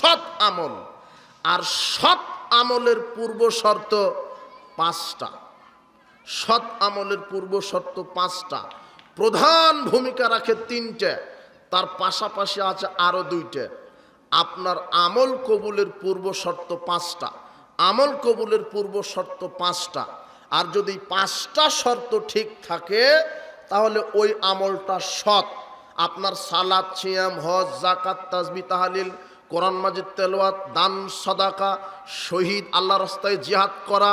সৎ আমল। আর সৎ আমলের পূর্ব শর্ত 5টা। সৎ আমলের পূর্ব শর্ত 5টা, প্রধান ভূমিকা রাখে 3টে, তার পাশাপাশি আছে আরো 2টে। আপনার আমল কবুলের পূর্ব শর্ত 5টা, আমল কবুলের পূর্ব শর্ত 5টা। আর যদি 5টা শর্ত ঠিক থাকে তাহলে ওই আমলটা সৎ। আপনার সালাত, সিয়াম, হজ, যাকাত, তাসবিহ, তাহলিল, কোরআন মাজিদ তেলাওয়াত, দান, সাদাকা, শহীদ, আল্লাহর রাস্তায় জিহাদ করা,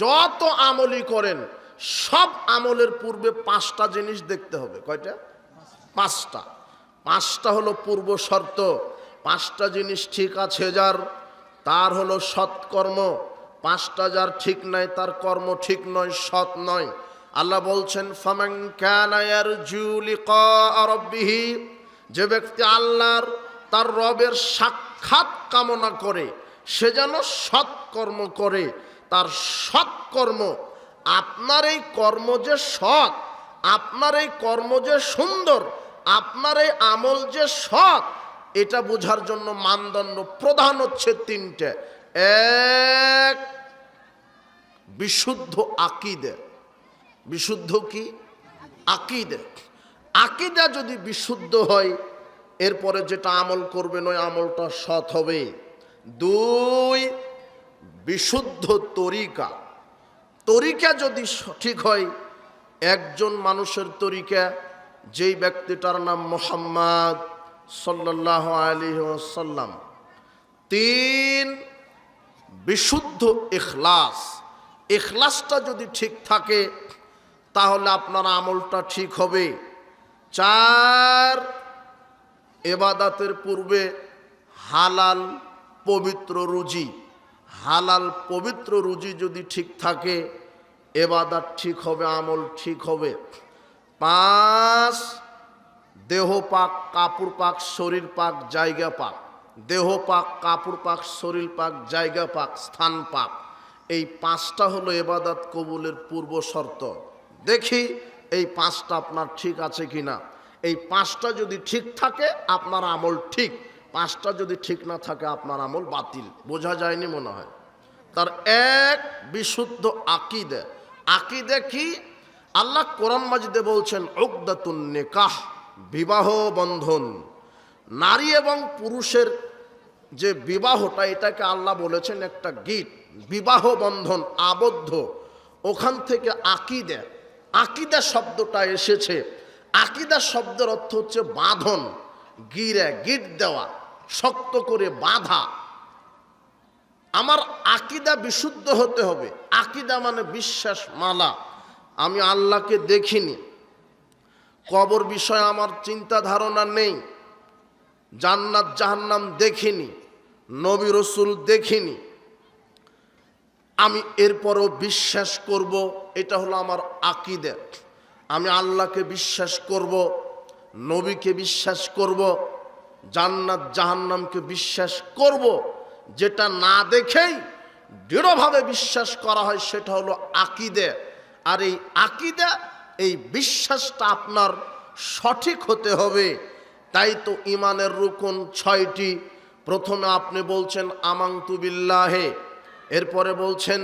যত আমলই করেন সব আমলের পূর্বে 5টা জিনিস দেখতে হবে। কয়টা? 5টা। 5টা হলো পূর্ব শর্ত। 5টা জিনিস ঠিক আছে যার, তার হলো সৎকর্ম। 5টা যার ঠিক নাই, তার কর্ম ঠিক নয়, সৎ নয়। আল্লাহ বলছেন ফামান কানা ইয়ারজু লিকা রাব্বিহি, যে ব্যক্তি আল্লাহর, তার রবের সাক্ষাৎ কামনা করে সে যেন সৎকর্ম করে। তার সৎকর্ম, আপনার এই কর্ম যে সৎ, আপনার এই কর্ম যে সুন্দর, আপনার এই আমল যে সৎ, এটা বোঝার জন্য মানদণ্ড প্রধান হচ্ছে 3টে। 1, বিশুদ্ধ আকীদা। বিশুদ্ধ কি? আকীদা। আকীদা যদি বিশুদ্ধ হয়, এরপরে যেটা আমল করবেন ওই আমলটা সৎ হবে। 2, বিশুদ্ধ তরিকা। তরিকা যদি সঠিক হয়, একজন মানুষের তরিকা, যেই ব্যক্তিটার নাম মুহাম্মদ সাল্লাল্লাহু আলাইহি ওয়াসাল্লাম। 3, বিশুদ্ধ ইখলাস। ইখলাসটা যদি ঠিক থাকে তাহলে আপনার আমলটা ঠিক হবে। 4, ইবাদতের পূর্বে হালাল পবিত্র রুজি। হালাল পবিত্র রুজি যদি ঠিক থাকে ইবাদত ঠিক হবে, আমল ঠিক হবে। 5, দেহ পাক, কাপড় পাক, শরীর পাক, জায়গা পাক। দেহ পাক, কাপড় পাক, শরীর পাক, জায়গা পাক, স্থান পাক। এই 5টা হলো ইবাদত কবুলের পূর্ব শর্ত। দেখি এই 5টা আপনার ঠিক আছে কিনা। এই 5টা যদি ঠিক থাকে আপনার আমল ঠিক, 5টা যদি ঠিক না থাকে আপনার আমল বাতিল। বোঝা যায়নি মনে হয়। তার 1, বিশুদ্ধ আকীদা। আকীদা কি? আল্লাহ কোরআন মাজিদে বলছেন উকদাতুন নিকাহ, বিবাহ বন্ধন। নারী এবং পুরুষের যে বিবাহটা, এটাকে আল্লাহ বলেছেন একটা গিট, বিবাহ বন্ধন, আবদ্ধ। ওখান থেকে আকীদা, আকীদা শব্দটা এসেছে। আকীদা শব্দের অর্থ হচ্ছে বাঁধন, গিরা, গিট দেওয়া, শক্ত করে বাঁধা। আমার আকীদা বিশুদ্ধ হতে হবে। আকীদা মানে বিশ্বাস মালা। আমি আল্লাহকে দেখিনি, কবর বিষয়ে আমার চিন্তা ধারণা নেই, জান্নাত জাহান্নাম দেখিনি, নবী রসুল দেখিনি, আমি এরপরও বিশ্বাস করব, এটা হলো আমার আকীদা। আমি আল্লাহকে বিশ্বাস করব, নবীকে বিশ্বাস করব, জান্নাত জাহান্নামকে বিশ্বাস করব। যেটা না দেখেই দৃঢ়ভাবে বিশ্বাস করা হয় সেটা হলো আকীদা। আর এই আকীদা, এই বিশ্বাসটা আপনার সঠিক হতে হবে। তাই তো ইমানের রুকন 6টি। প্রথমে আপনি বলছেন আমানতু বিল্লাহে, এরপরে বলছেন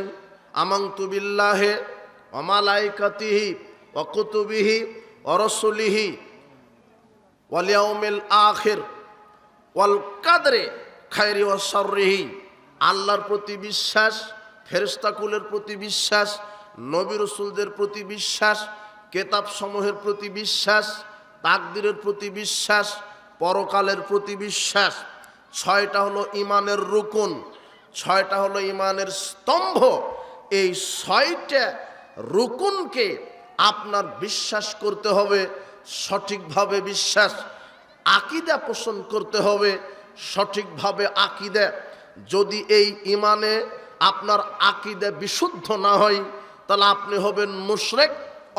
আমানতু বিল্লাহে ওয়া মালাইকাতিহি ওয়া কুতুবিহি ওয়া রাসূলিহি ওয়াল ইয়াউমিল আখির ওয়াল কদরে খায়রি ওয়া শাররিহি। আল্লাহর প্রতি বিশ্বাস, ফেরেশতাকুলের প্রতি বিশ্বাস, নবী রাসূলদের প্রতি বিশ্বাস, কিতাব সমূহের প্রতি বিশ্বাস, তাকদীরের প্রতি বিশ্বাস, পরকালের প্রতি বিশ্বাস। 6টা হলো ইমানের রুকন, 6টা হলো ইমানের স্তম্ভ। এই 6টা রুকনকে আপনার বিশ্বাস করতে হবে, সঠিকভাবে বিশ্বাস। আকীদা পোষণ করতে হবে সঠিকভাবে আকীদা। যদি এই ইমানে আপনার আকীদা বিশুদ্ধ না হয় তাহলে আপনি হবেন মুশরিক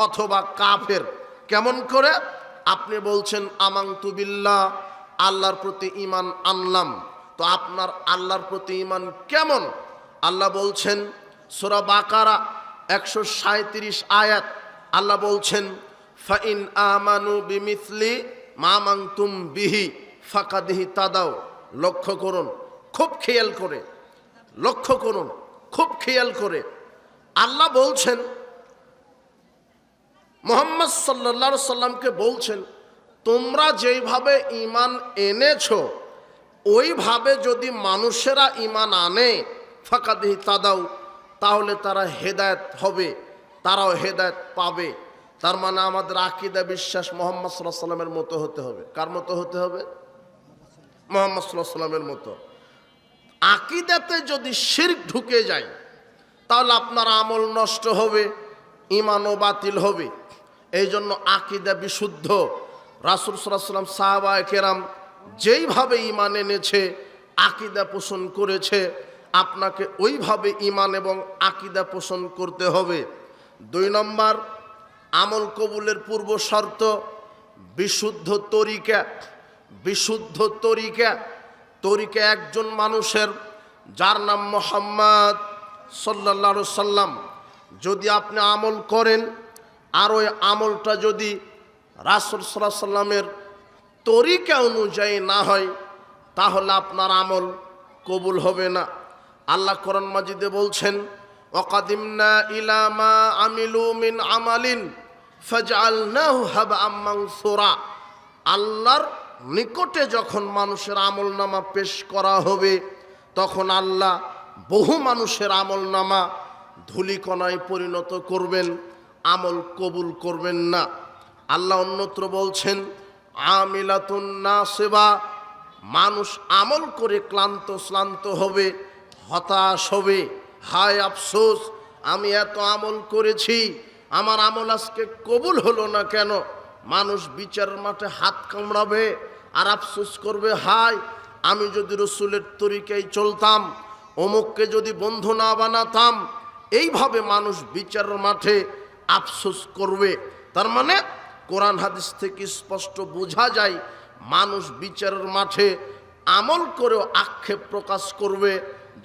অথবা কাফের। কেমন করে? আপনি বলছেন আমানতু বিল্লাহ, আল্লাহর প্রতি ঈমান আনলাম, তো আপনার আল্লাহর প্রতি ঈমান কেমন? আল্লাহ বলছেন সূরা বাকারা 137 আয়াত, আল্লাহ বলছেন ফাইন আমানু বিমিসলি মা আমানতুম বিহি ফাকাদ ইহতাদাও। লক্ষ্য করুন, খুব খেয়াল করে লক্ষ্য করুন, খুব খেয়াল করে। আল্লাহ বলছেন, মুহাম্মদ সাল্লাল্লাহু আলাইহি সাল্লামকে বলছেন, তোমরা যেইভাবে ঈমান এনেছো ওইভাবে যদি মানুষেরা ঈমান আনে ফাকাদ ইহতাদাউ, তাহলে তারা হেদায়েত হবে, তারাও হেদায়েত পাবে। তার মানে আমাদের আকীদা বিশ্বাস মুহাম্মদ সাল্লাল্লাহু আলাইহি সাল্লামের মতো হতে হবে। কার মতো হতে হবে? মুহাম্মদ সাল্লাল্লাহু আলাইহি সাল্লামের মতো। আকীদাতে যদি শিরক ঢুকে যায় তাহলে আপনার আমল নষ্ট হবে, ঈমানও বাতিল হবে। এই জন্য আকীদা বিশুদ্ধ। রাসূল সাল্লাল্লাহু আলাইহি সাল্লাম সাহাবায়ে কেরাম যেইভাবে ঈমান এনেছে, আকীদা পোষণ করেছে, আপনাকে ওইভাবে ঈমান এবং আকীদা পোষণ করতে হবে। 2 নম্বর, আমল কবুলের পূর্ব শর্ত বিশুদ্ধ তরিকা। বিশুদ্ধ তরিকা, তরিকা একজন মানুষের যার নাম মুহাম্মদ সাল্লাল্লাহু আলাইহি সাল্লাম, যদি আপনি আমল করেন আর ওই আমলটা যদি রাসূল সাল্লাল্লাহু আলাইহি সাল্লামের তরিকা অনুযায়ী না হয় তাহলে আপনার আমল কবুল হবে না। আল্লাহ কোরআন মাজিদে বলছেন, ওয়াকাদিমনা ইলা মা আমিলু মিন আমালিন ফাজআলনাহু হাবআম মানসুরা। আল্লাহর নিকটে যখন মানুষের আমলনামা পেশ করা হবে তখন আল্লাহ বহু মানুষের আমলনামা ধূলিকণায় পরিণত করবেন, আমল কবুল করবেন না। আল্লাহ অন্যত্র বলছেন, আমিলাতুন নাসিবা, মানুষ আমল করে ক্লান্ত শ্রান্ত হবে, হতাশ হবে, হায় আফসোস আমি এত আমল করেছি, আমার আমল আজকে কবুল হলো না কেন। মানুষ বিচারের মাঠে হাত কামড়াবে আর আফসোস করবে, হায় আমি যদি রসুলের তরিকায় চলতাম, অমুককে যদি বন্ধু না বানাতাম। এইভাবে মানুষ বিচারের মাঠে আফসোস করবে। তার মানে কোরআন হাদিস থেকে স্পষ্ট বোঝা যায় মানুষ বিচারের মাঠে আমল করেও আক্ষেপ প্রকাশ করবে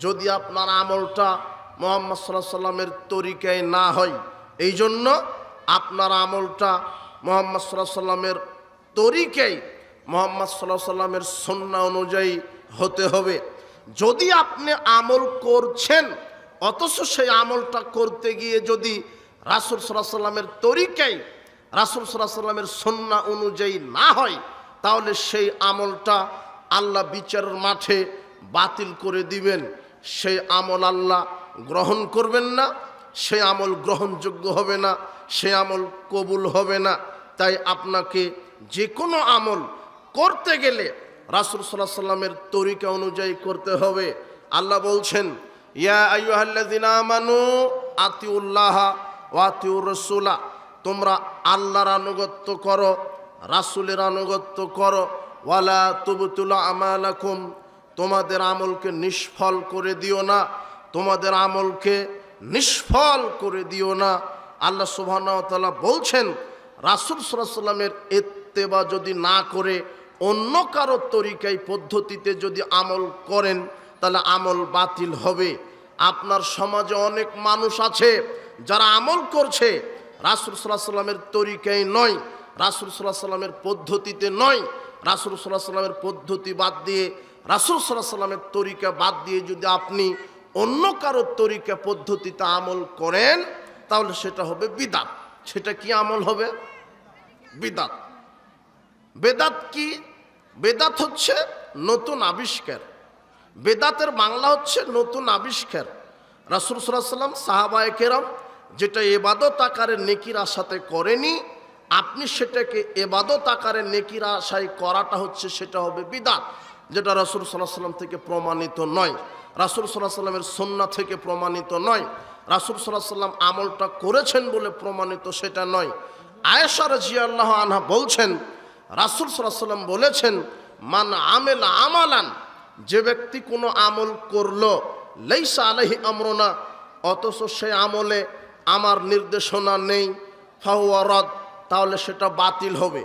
যদি আপনার আমলটা মুহাম্মদ সাল্লাল্লাহু আলাইহি সাল্লামের তরিকায় না হয়। এই জন্য আপনার আমলটা মুহাম্মদ সাল্লাল্লাহু আলাইহি সাল্লামের তরিকায়, মুহাম্মদ সাল্লাল্লাহু আলাইহি সাল্লামের সুন্নাহ অনুযায়ী হতে হবে। যদি আপনি আমল করছেন অথচ সেই আমলটা করতে গিয়ে যদি রাসূল সাল্লাল্লাহু আলাইহি সাল্লামের তরিকায়, রাসূল সাল্লাল্লাহু আলাইহি সাল্লামের সুন্নাহ অনুযায়ী না হয় তাহলে সেই আমলটা আল্লাহ বিচারের মাঠে বাতিল করে দিবেন। সেই আমল আল্লাহ গ্রহণ করবেন না, সেই আমল গ্রহণযোগ্য হবে না, সেই আমল কবুল হবে না। তাই আপনাকে যে কোনো আমল করতে গেলে রাসূল সাল্লাল্লাহু আলাইহি সাল্লামের তরিকা অনুযায়ী করতে হবে। আল্লাহ বলছেন, ইয়া আইয়ুহাল্লাযিনা আমানু আতিউল্লাহ ওয়া আতিউর রাসূলা, তোমরা আল্লাহর আনুগত্য করো, রাসূলের আনুগত্য করো। ওয়ালা তুবতুলু আমালাকুম, তোমাদের আমলকে নিষ্ফল করে দিও না, তোমাদের আমলকে নিষ্ফল করে দিও না। আল্লাহ সুবহানাহু ওয়া তাআলা বলছেন, রাসূল সাল্লাল্লাহু আলাইহি সাল্লামের ইত্তেবা যদি না করে অন্য কারো তরিকায় পদ্ধতিতে যদি আমল করেন তাহলে আমল বাতিল হবে। আপনার সমাজে অনেক মানুষ আছে যারা আমল করছে রাসূল সাল্লাল্লাহু আলাইহি সাল্লামের তরিকায় নয়, রাসূল সাল্লাল্লাহু আলাইহি সাল্লামের পদ্ধতিতে নয়। রাসূল সাল্লাল্লাহু আলাইহি সাল্লামের পদ্ধতি বাদ দিয়ে, রাসূল সাল্লাল্লাহু আলাইহি সাল্লামের তরিকা বাদ দিয়ে যদি আপনি অন্য কারো তরিকা পদ্ধতিতে আমল করেন তাহলে সেটা হবে বিদআত। সেটা কি আমল হবে? বিদআত। বেদাত কি? বেদাত হচ্ছে নতুন আবিষ্কার। বেদাতের বাংলা হচ্ছে নতুন আবিষ্কার। রাসূল সাল্লাল্লাহু আলাইহি সাল্লাম, সাহাবায়ে কেরাম যেটা ইবাদত আকারে নেকির আশাতে করেনি, আপনি সেটাকে ইবাদত আকারে নেকির আশায় করাটা হচ্ছে, সেটা হবে বিদআত, যেটা রাসূল সাল্লাল্লাহু আলাইহি সাল্লাম থেকে প্রমাণিত নয়, রাসূল সাল্লাল্লাহু আলাইহি সাল্লামের সুন্নাহ থেকে প্রমাণিত নয়, রাসূল সাল্লাল্লাহু আলাইহি সাল্লাম আমলটা করেছেন বলে প্রমাণিত সেটা নয়। আয়েশা রাদিয়াল্লাহু আনহা বলছেন, রাসূল সাল্লাল্লাহু আলাইহি সাল্লাম বলেছেন, মান আমিলা আমালান, যে ব্যক্তি কোনো আমল করলো লাইসা আলাইহি আমরুনা, অথচ সেই আমলে আমার নির্দেশনা নেই, ফাহুয়া রাদ, তাহলে সেটা বাতিল হবে।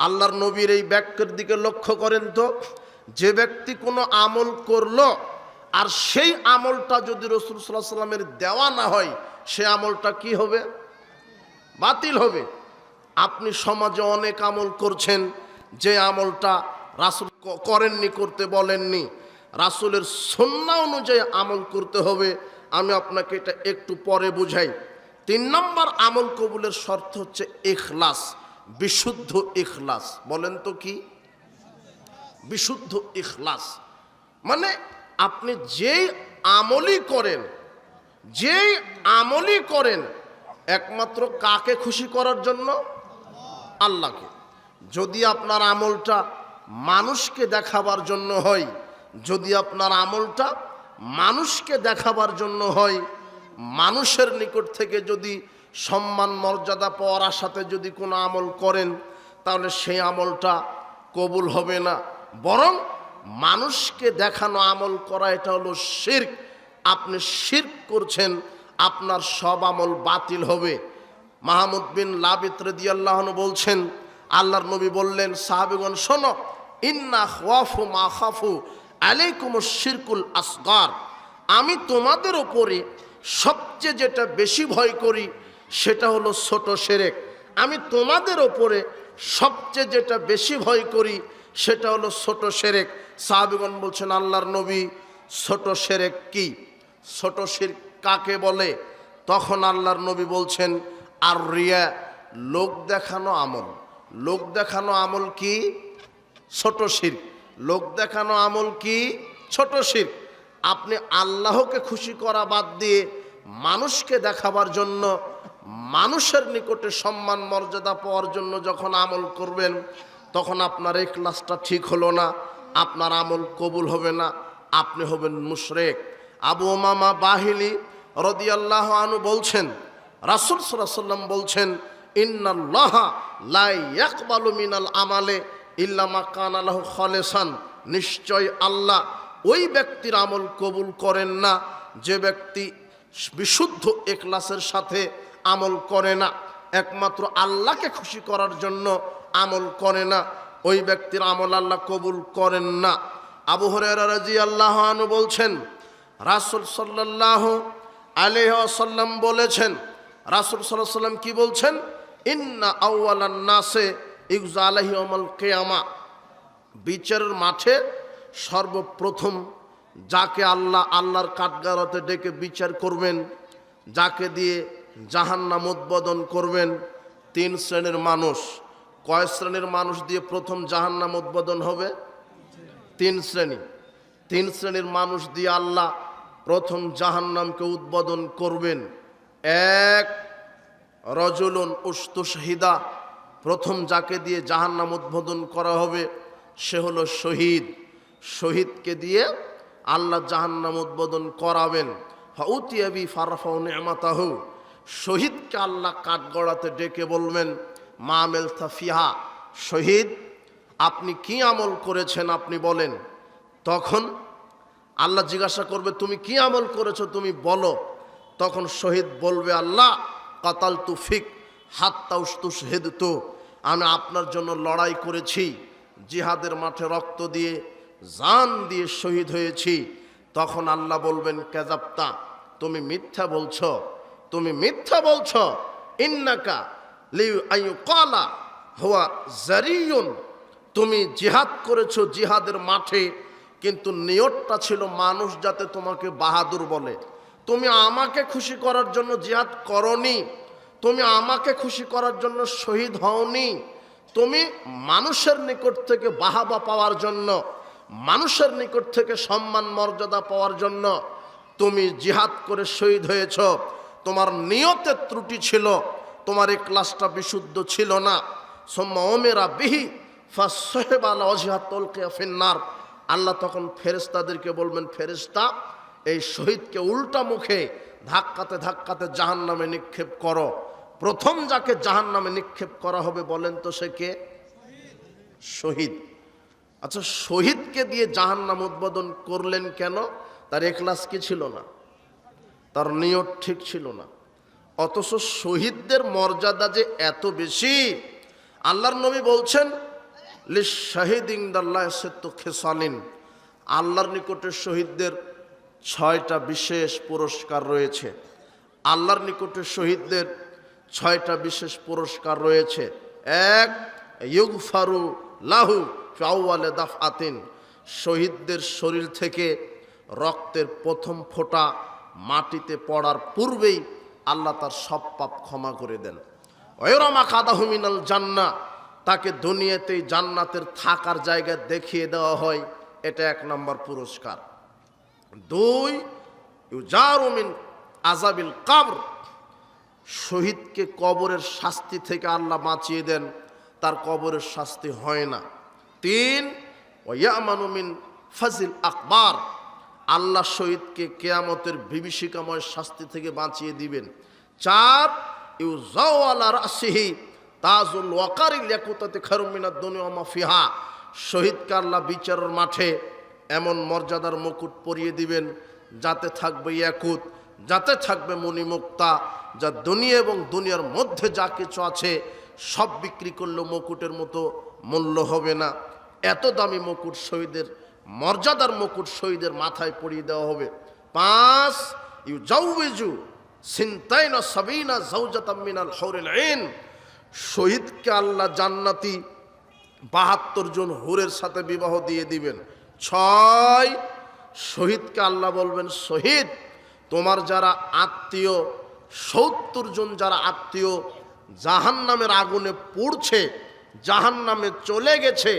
আল্লাহর নবীর এই বাক্যের দিকে লক্ষ্য করেন তো, যে ব্যক্তি কোনো আমল করলো আর সেই আমলটা যদি রাসূল সাল্লাল্লাহু আলাইহি সাল্লামের দেওয়া না হয় সেই আমলটা কি হবে? বাতিল হবে। আপনি সমাজে অনেক আমল করছেন যে আমলটা রাসূল করেননি, করতে বলেননি। রাসূলের সুন্নাহ অনুযায়ী আমল করতে হবে। আমি আপনাকে এটা একটু পরে বুঝাই। 3 নম্বর আমল কবুলের শর্ত হচ্ছে ইখলাস, বিশুদ্ধ ইখলাস। বলেন তো কি বিশুদ্ধ ইখলাস? মানে আপনি যেই আমলই করেন একমাত্র কাকে খুশি করার জন্য? আল্লাহকে। যদি আপনার আমলটা মানুষকে দেখাবার জন্য হয়, মানুষের নিকট থেকে যদি সম্মান মর্যাদা পাওয়ার আশাতে যদি কোনো আমল করেন, তাহলে সেই আমলটা কবুল হবে না। বরং মানুষকে দেখানো আমল করা এটা হলো শিরক। আপনি শিরক করছেন, আপনার সব আমল বাতিল হবে। মাহমুদ বিন লাবিত রাদিয়াল্লাহু আনহু বলছেন, আল্লাহর নবী বললেন, সাহাবীগণ শোনো, ইন্না খাওয়াফু মা খাফু আলাইকুমুশ শিরকুল আসগার। আমি তোমাদের উপরে সবচেয়ে যেটা বেশি ভয় করি সেটা হলো ছোট শিরক। আমি তোমাদের উপরে সবচেয়ে যেটা বেশি ভয় করি সেটা হলো ছোট শিরক। সাহাবীগণ বলছেন, আল্লাহর নবী, ছোট শিরক কি? ছোট শিরক কাকে বলে? তখন আল্লাহর নবী বলছেন, আর রিয়া, লোক দেখানো আমল। লোক দেখানো আমল কি? ছোট শিরক। লোক দেখানো আমল কি? ছোট শিরক। আপনি আল্লাহকে খুশি করা বাদ দিয়ে মানুষকে দেখাবার জন্য, মানুষের নিকটে সম্মান মর্যাদা পাওয়ার জন্য যখন আমল করবেন, তখন আপনার ইখলাসটা ঠিক হলো না, আপনার আমল কবুল হবে না, আপনি হবেন মুশরিক। আবু উমামা বাহিলি রাদিয়াল্লাহু আনহু বলছেন, রাসূল সাল্লাল্লাহু আলাইহি ওয়াসাল্লাম বলছেন, ইন্নাল্লাহা লা ইয়াকবালু মিনাল আমালে ইল্লা মা কানা লাহু খালিসান। নিশ্চয় আল্লাহ ওই ব্যক্তির আমল কবুল করেন না যে ব্যক্তি বিশুদ্ধ ইখলাসের সাথে আমল করে না, একমাত্র আল্লাহকে খুশি করার জন্য আমল করে না, ওই ব্যক্তির আমল আল্লাহ কবুল করেন না। আবু হুরায়রা রাদিয়াল্লাহু আনহু বলছেন, রাসূল সাল্লাল্লাহু আলাইহি ওয়াসাল্লাম বলেছেন, রাসূল সাল্লাল্লাহু আলাইহি ওয়াসাল্লাম কি বলছেন? ইন্না আউওয়ালান নাসে ইউজা আলাইহি ইয়াউমাল কিয়ামা। বিচারের মাঠে সর্বপ্রথম যাকে আল্লাহর কাঠগড়াতে ডেকে বিচার করবেন, যাকে দিয়ে জাহান্নাম উদ্বোধন করবেন, 3 শ্রেণীর মানুষ। কয় শ্রেণীর মানুষ দিয়ে প্রথম জাহান্নাম উদ্বোধন হবে? 3 শ্রেণী। 3 শ্রেণীর মানুষ দিয়ে আল্লাহ প্রথম জাহান্নামকে উদ্বোধন করবেন। এক, রজুলুন উস্তুশহিদা। প্রথম যাকে দিয়ে জাহান্নাম উদ্বোধন করা হবে সে হলো শহীদ। শহীদকে দিয়ে আল্লাহ জাহান্নাম উদ্বোধন করাবেন। ফাউতিয়াবি ফারফাউ নি'মাতাহু। শহীদকে আল্লাহ কাঠগড়াতে ডেকে বলবেন, মা আমিলতা ফিহা, শহীদ আপনি কি আমল করেছেন আপনি বলেন। তখন আল্লাহ জিজ্ঞাসা করবে, তুমি কি আমল করেছো তুমি বলো। তখন শহীদ বলবে, আল্লাহ কাতালতু ফিক হাত্তা উস্তুশহিদতু। আমি আপনার জন্য লড়াই করেছি, জিহাদের মাঠে রক্ত দিয়ে জান দিয়ে শহীদ হয়েছি। তখন আল্লাহ বলবেন, কাযাবতা, তুমি মিথ্যা বলছো, তুমি মিথ্যা বলছো। ইন্নাকা লিআইয়ুকালা হুয়া জারিয়ুন। তুমি জিহাদ করেছো জিহাদের মাঠে, কিন্তু নিয়তটা ছিল মানুষ যাতে তোমাকে বাহাদুর বলে। তুমি আমাকে খুশি করার জন্য জিহাদ করনি, তুমি আমাকে খুশি করার জন্য শহীদ হওনি, তুমি মানুষের নিকট থেকে বাহাবা পাওয়ার জন্য, মানুষের নিকট থেকে সম্মান মর্যাদা পাওয়ার জন্য তুমি জিহাদ করে শহীদ হয়েছ। তোমার নিয়তের ত্রুটি ছিল, তোমার ইখলাসটা বিশুদ্ধ ছিল না। সুম্মা উমিরা বিহি ফাসহিবা আলা ওয়াজহিহি তুলকিয়া ফিন্নার। আল্লাহ তখন ফেরেশতাদেরকে বলবেন, ফেরেশতা এই শহীদকে উল্টা মুখে ধাক্কাতে ধাক্কাতে জাহান্নামে নিক্ষেপ করো। প্রথম যাকে জাহান্নামে নিক্ষেপ করা হবে বলেন তো সে কে? শহীদ। আচ্ছা, শহীদকে দিয়ে জাহান্নাম উদ্বোধন করলেন কেন? তার ইখলাস কি ছিল না, তার নিয়ত ঠিক ছিল না। অথচ শহীদদের মর্যাদা যে এত বেশি, আল্লাহর নবী বলছেন, লিশ-শাহিদ ইনদাল্লাহি সিত্তু খিসালিন। আল্লাহর নিকটে শহীদদের 6টা বিশেষ পুরস্কার রয়েছে। আল্লাহর নিকটে শহীদদের 6টা বিশেষ পুরস্কার রয়েছে। এক, ইউগফারু লাহু ফি আউয়ালি দাফআতিন। শহীদদের শরীর থেকে রক্তের প্রথম ফোঁটা মাটিতে পড়ার পূর্বেই আল্লাহ তার সব পাপ ক্ষমা করে দেন। ওয়রামা কাদাহু মিনাল জান্নাহ, তাকে দুনিয়াতেই জান্নাতের থাকার জায়গা দেখিয়ে দেওয়া হয়, এটা 1 নম্বর পুরস্কার। 2, ইউজারু মিন আযাবিল কবর, শহীদকে কবরের শাস্তি থেকে আল্লাহ বাঁচিয়ে দেন, তার কবরের শাস্তি হয় না। 3, ওয়ায়ামানু মিন ফাজিল আকবার, আল্লাহ শহীদকে কিয়ামতের বিভীষিকাময় শাস্তি থেকে বাঁচিয়ে দিবেন। 4, ইউযাউ আলা রাসিহি তাজুল ওয়াকারিল ইয়াকুতাতি খায়রুম মিনাদ দুনিয়া ওয়া মা ফিহা, শহীদকে আল্লাহ বিচারের মাঠে এমন মর্যাদার মুকুট পরিয়ে দিবেন যাতে থাকবে ইয়াকুত, যাতে থাকবে মণিমুক্তা, যা দুনিয়া এবং দুনিয়ার মধ্যে যা কিছু আছে সব বিক্রি করলেও মুকুটের মতো মূল্য হবে না। এত দামি মুকুট শহীদের, মর্যাদার মুকুট শহীদের মাথায় পরিয়ে দেওয়া হবে। 5, ইউজাউযু সিনতাইনা সাবিনা যাওজাতাম মিনাল হুরিল আইন, শহীদকে আল্লাহ জান্নাতি 72 জন হুরের সাথে বিবাহ দিয়ে দিবেন। 6, শহীদকে আল্লাহ বলবেন, শহীদ তোমার যারা আত্মীয় 70 জন যারা আত্মীয় জাহান্নামের আগুনে পুড়ছে, জাহান্নামে চলে গেছে,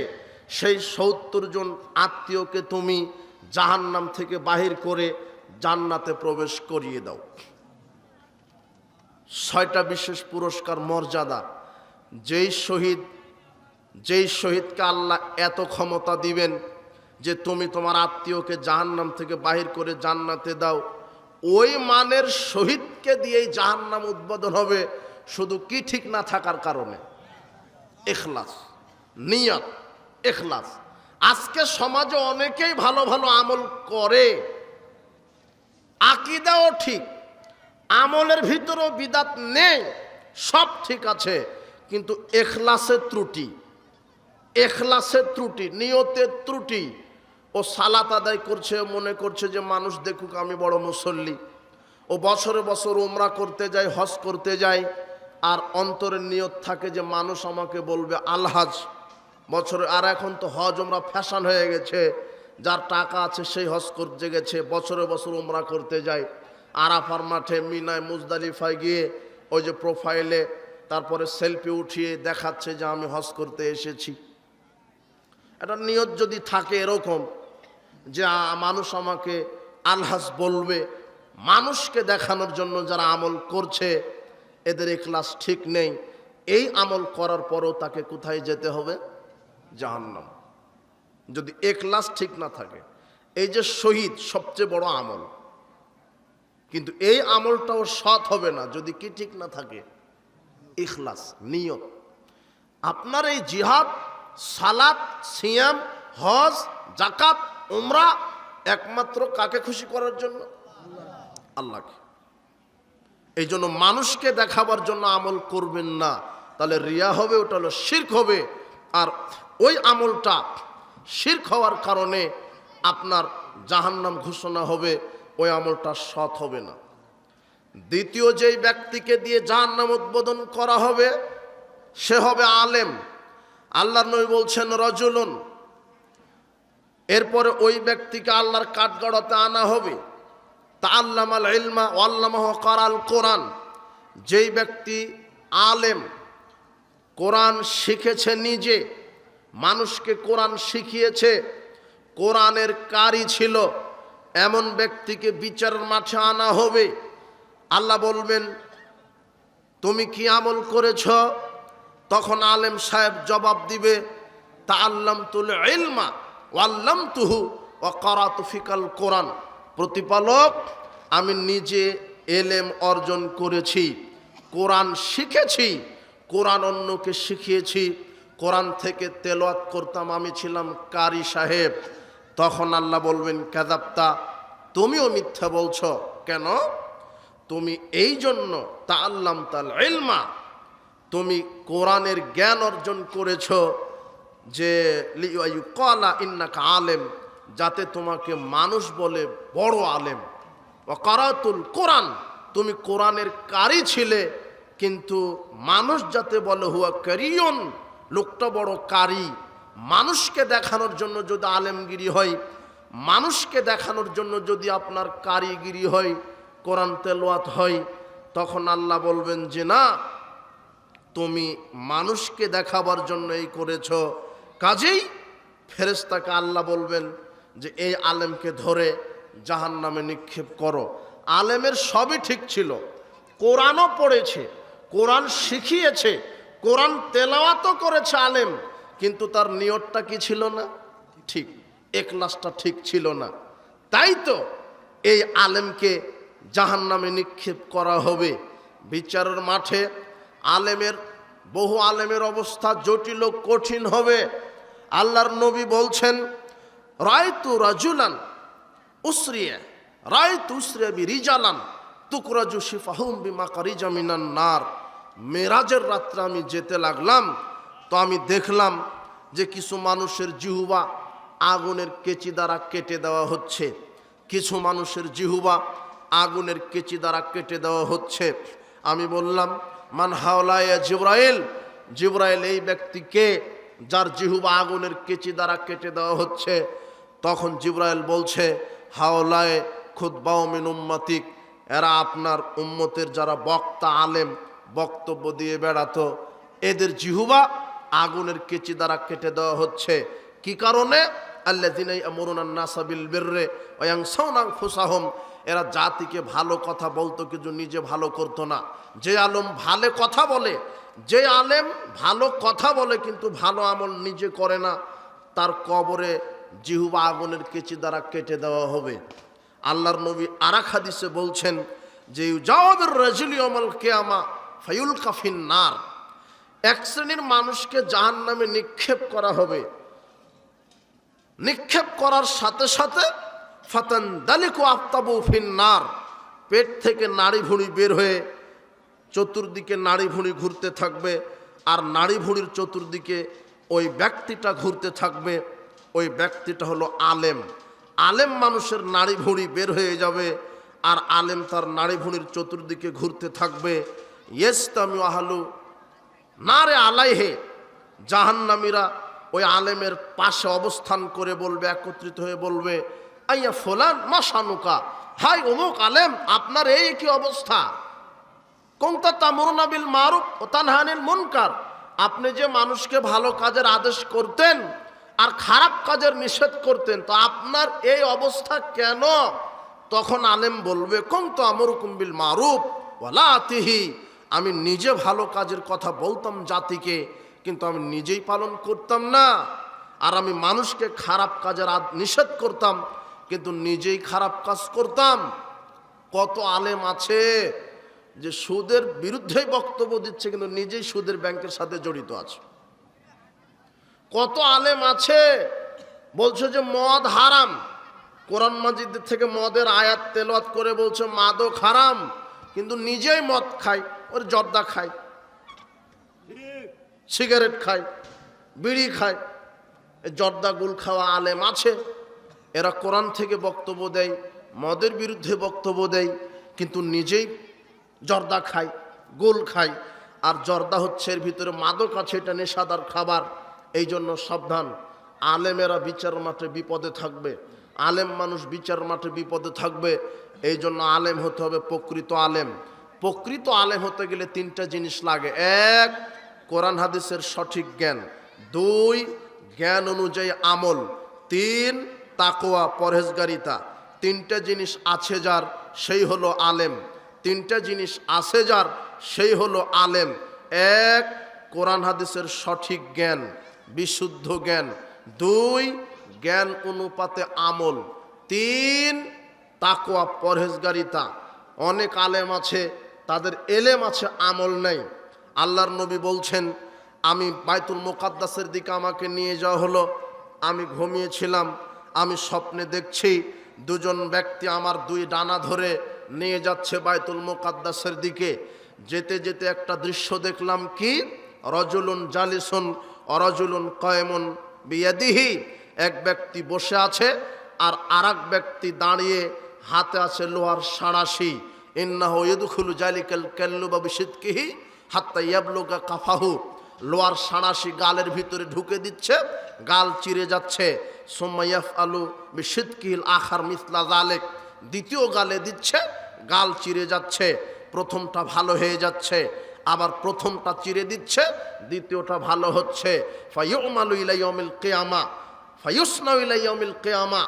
সেই 70 জন আত্মীয়কে তুমি জাহান্নাম থেকে বাহির করে জান্নাতে প্রবেশ করিয়ে দাও। 6টা বিশেষ পুরস্কার মর্যাদা। যেই শহীদকে আল্লাহ এত ক্ষমতা দিবেন যে তুমি তোমার আত্মীয়কে জাহান্নাম থেকে বাহির করে জান্নাতে দাও, ওই মানের শহীদকে দিয়েই জাহান্নাম উদ্বোধন হবে, শুধু কি ঠিক না থাকার কারণে? ইখলাস, নিয়ত, ইখলাস। আজকে সমাজে অনেকেই ভালো ভালো আমল করে, আকীদাও ঠিক, আমলের ভিতরেও বিদাত নেই, সব ঠিক আছে, কিন্তু ইখলাসের ত্রুটি, ইখলাসের ত্রুটি, নিয়তের ত্রুটি। ও সালাত আদায় করছে, মনে করছে যে মানুষ দেখুক আমি বড় মুসল্লি। ও বছরে বছর উমরা করতে যায়, হজ করতে যায়, আর অন্তরের নিয়ত থাকে যে মানুষ আমাকে বলবে আলহাজ বছরে। আর এখন তো হজ উমরা ফ্যাশন হয়ে গেছে, যার টাকা আছে সেই হজ করতে গেছে, বছরে বছর উমরা করতে যায়। আরাফার মাঠে, মিনায়, মুজদালিফায় গিয়ে ওই যে প্রোফাইলে তারপরে সেলফি উঠিয়ে দেখাচ্ছে যে আমি হজ করতে এসেছি। এটা নিয়ত যদি থাকে এরকম যে মানুষ আমাকে আলহাজ বলবে, মানুষকে দেখানোর জন্য যারা আমল করছে এদের ইখলাস ঠিক নেই। এই আমল করার পরও তাকে কোথায় যেতে হবে? জাহান্নাম, যদি ইখলাস ঠিক না থাকে। এই যে শহীদ সবচেয়ে বড় আমল, কিন্তু এই আমলটাও সৎ হবে না যদি কি ঠিক না থাকে? ইখলাস, নিয়ত। আপনার এই জিহাদ, সালাত, সিয়াম, হজ, জাকাত, উমরা একমাত্র কাকে খুশি করার জন্য? আল্লাহকে। এই জন্য মানুষকে দেখাবার জন্য আমল করবেন না, তাহলে রিয়া হবে, ওটা হলো শিরক হবে। আর ওই আমলটা শিরক হওয়ার কারণে আপনার জাহান্নাম ঘোষণা হবে, ওই আমলটা সৎ হবে না। দ্বিতীয় যেই ব্যক্তিকে দিয়ে জাহান্নাম উদ্বোধন করা হবে সে হবে আলেম। আল্লাহর নবী বলছেন রজুলুন, এরপরে ওই ব্যক্তিকে আল্লাহর কাঠগড়াতে আনা হবে। তাআল্লামাল ইলমা ওয়া আল্লামাহু কারাল কোরআন, যেই ব্যক্তি আলেম, কোরআন শিখেছে নিজে, মানুষকে কোরআন শিখিয়েছে, কোরআনের কারি ছিল, এমন ব্যক্তিকে বিচারের মাঠে আনা হবে। আল্লাহ বলবেন তুমি কি আমল করেছ? তখন আলেম সাহেব জবাব দিবে তাআল্লামতুল ইলমা ওয়া আল্লামতুহু ওয়া কারাতু ফিকাল কোরআন, প্রতিপালক আমি নিজে এলেম অর্জন করেছি, কোরআন শিখেছি, কোরআন অন্যকে শিখিয়েছি, কোরআন থেকে তেলাওয়াত করতাম, আমি ছিলাম কারি সাহেব। তখন আল্লাহ বলবেন কাযাবতা, তুমিও মিথ্যা বলছো। কেন? তুমি এই জন্য তাআল্লামতাল ইলমা, তুমি কোরআনের জ্ঞান অর্জন করেছ যে লিইউকালা ইন্নাকা আলেম, যাতে তোমাকে মানুষ বলে বড় আলেম। ওয়া কারাতুল কোরআন, তুমি কোরআনের কারি ছিলে, কিন্তু মানুষ যাতে বলে হুয়া কারিয়ুন, লোকটা বড় কারি, মানুষকে দেখানোর জন্য যদি আলেমগিরি হয়, মানুষকে দেখানোর জন্য যদি আপনার কারিগিরি হয়, কোরআন তেলাওয়াত হয়, তখন আল্লাহ বলবেন যে না, তুমি মানুষকে দেখাবার জন্য এই করেছ। কাজেই ফেরেশতাকে আল্লাহ বলবেন যে এই আলেমকে ধরে জাহান্নামে নিক্ষেপ করো। আলেমের সবই ঠিক ছিল, কোরআনও পড়েছে, কোরআন শিখিয়েছে, কোরআন তেলাওয়াতও করেছে আলেম, কিন্তু তার নিয়তটা কি ছিল না? ঠিক, ইখলাসটা ঠিক ছিল না। তাই তো এই আলেমকে জাহান্নামে নিক্ষেপ করা হবে। বিচারের মাঠে বহু আলেমের অবস্থা জটিল ও কঠিন হবে। আল্লাহর নবী বলছেন, রায়তু রাজুলান উসরিয়া রায়তু উসরিয়া বিরিজালান তুকরাজু শিফাহুম বিমাকারিজা মিনান নার। মেরাজের রাত্রে আমি যেতে লাগলাম, তো আমি দেখলাম যে কিছু মানুষের জিহ্বা আগুনের কেচি দ্বারা কেটে দেওয়া হচ্ছে, কিছু মানুষের জিহ্বা আগুনের কেচি দ্বারা কেটে দেওয়া হচ্ছে। আমি বললাম, মান হাওলায়া জিবরাইল, জিবরাইল এই ব্যক্তিকে যার জিহ্বা আগুনের কেচি দ্বারা কেটে দেওয়া হচ্ছে। তখন জিবরাইল বলছে, হাওলায়ে খুতবাও মিন উম্মাতিক, এরা আপনার উম্মতের যারা বক্তা আলেম বক্তব্য দিয়ে বেড়াতো, এদের জিহ্বা আগুনের কেচি দ্বারা কেটে দেওয়া হচ্ছে। কি কারণে? আল্লাযিনা ইয়ামুরুনা আন-নাসা বিল বিররি ওয়া ইয়ানসাউনা আনফুসাহুম, এরা জাতিকে ভালো কথা বলতো কিন্তু নিজে ভালো করতো না। যে আলেম ভালো কথা বলে, যে আলেম ভালো কথা বলে কিন্তু ভালো আমল নিজে করে না, তার কবরে জিহ্বা আগুনের কেচি দ্বারা কেটে দেওয়া হবে। আল্লাহর নবী আরেক হাদিসে বলছেন যে ইউজাওয়াবির রাজুলি ইয়াউমাল কিয়ামা ফায়ুলকা ফিন নার, এক শ্রেণীর মানুষকে জাহান্নামে নিক্ষেপ করা হবে। নিক্ষেপ করার সাথে সাথে ফাতানদালিকু আফতাবু ফিন নার, পেট থেকে নাড়ি ভুঁড়ি বের হয়ে চতুর্দিকে নাড়ি ভুঁড়ি ঘুরতে থাকবে, আর নাড়ি ভুঁড়ির চতুর্দিকে ওই ব্যক্তিটা ঘুরতে থাকবে। ওই ব্যক্তিটা হলো আলেম। আলেম মানুষের নাড়ি ভুঁড়ি বের হয়ে যাবে, আর আলেম তার নাড়ি ভুঁড়ির চতুর্দিকে ঘুরতে থাকবে। ইস্তামিউ আহলু নারে আলাইহে, জাহান্নামীরা ওই আলেমের পাশে অবস্থান করে বলবে, একত্রিত হয়ে বলবে, আইয়া ফুলান মা শানুকা, হাই অমুক আলেম, আপনার এই কি অবস্থা? কুনতা তা'মুরুনা বিল মারুফ ওয়া তানহা আনিল মুনকার, আপনি যে মানুষকে ভালো কাজের আদেশ করতেন আর খারাপ কাজের নিষেধ করতেন, তো আপনার এই অবস্থা কেন? তখন আলেম বলবে, কুনতু আমুরুকুম বিল মারুফ ওয়া লা আতিহি, আমি নিজে ভালো কাজের কথা বলতাম জাতিকে, কিন্তু আমি নিজেই পালন করতাম না। আর আমি মানুষকে খারাপ কাজের নিষেধ করতাম, কিন্তু নিজেই খারাপ কাজ করতাম। কত আলেম আছে যে সুদের বিরুদ্ধেই বক্তব্য দিচ্ছে, কিন্তু নিজেই সুদের ব্যাংকের সাথে জড়িত আছে। কত আলেম আছে বলছে যে মদ হারাম, কোরআন মাজিদ থেকে মদের আয়াত তেলাওয়াত করে বলছে মাদক হারাম, কিন্তু নিজেই মদ খায়, ওর জর্দা খায়, সিগারেট খায়, বিড়ি খায়। জর্দা গুল খাওয়া আলেম আছে, এরা কোরআন থেকে বক্তব্য দেয়, মদের বিরুদ্ধে বক্তব্য দেয়, কিন্তু নিজেই জর্দা খায়, গোল খায়। আর জর্দা হচ্ছে এর ভিতরে মাদক আছে, এটা নেশাদার খাবার। এই জন্য সাবধান, আলেমেরা বিচার মাঠে বিপদে থাকবে, আলেম মানুষ বিচার মাঠে বিপদে থাকবে। এই জন্য আলেম হতে হবে প্রকৃত আলেম। প্রকৃত আলেম হতে গেলে তিনটা জিনিস লাগে: এক, কোরআন হাদিসের সঠিক জ্ঞান; দুই, জ্ঞান অনুযায়ী আমল; তিন, তাকওয়া পরহেজগারিতা। তিনটা জিনিস আছে যার, সেই হলো আলেম। তিনটা জিনিস আছে যার, সেই হলো আলেম। এক, কোরআন হাদিসের সঠিক জ্ঞান, বিশুদ্ধ জ্ঞান; দুই, জ্ঞান অনুপাতে আমল; তিন, তাকওয়া পরহেজগারিতা। অনেক আলেম আছে, তাদের এলেম আছে, আমল নেই। আল্লাহর নবী বলছেন, আমি বাইতুল মুকাদ্দাসের দিকে আমাকে নিয়ে যাওয়া হলো, আমি ঘুমিয়েছিলাম, আমি স্বপ্নে দেখছি দুজন ব্যক্তি আমার দুই ডানা ধরে নিয়ে যাচ্ছে বাইতুল মুকাদ্দাসের দিকে। যেতে যেতে একটা দৃশ্য দেখলাম, কি? রজুলুন জালিসুন অরজুলুন কায়েমুন বিয়াদিহি, এক ব্যক্তি বসে আছে আর আরেক ব্যক্তি দাঁড়িয়ে, হাতে আছে লোহার সাঁড়াশি। ইন্নাহু ইয়াদখুলু জালিকাল কাল্লুবা বিশিদকিহি হাত্তা ইয়াবলুগা কাফাহু, লোয়ার সাঁড়াশি গালের ভিতরে ঢুকে দিচ্ছে, গাল চিরে যাচ্ছে। সুম্মা ইয়াফআলু বিশিদকিল আখার মিসলা যালিক, দ্বিতীয় গালে দিচ্ছে, গাল চিরে যাচ্ছে। প্রথমটা ভালো হয়ে যাচ্ছে, আবার প্রথমটা চিরে দিচ্ছে, দ্বিতীয়টা ভালো হচ্ছে। ফায়ুমালু ইলা ইয়াউমিল কিয়ামা ফায়ুসনাউ ইলা ইয়াউমিল কিয়ামা,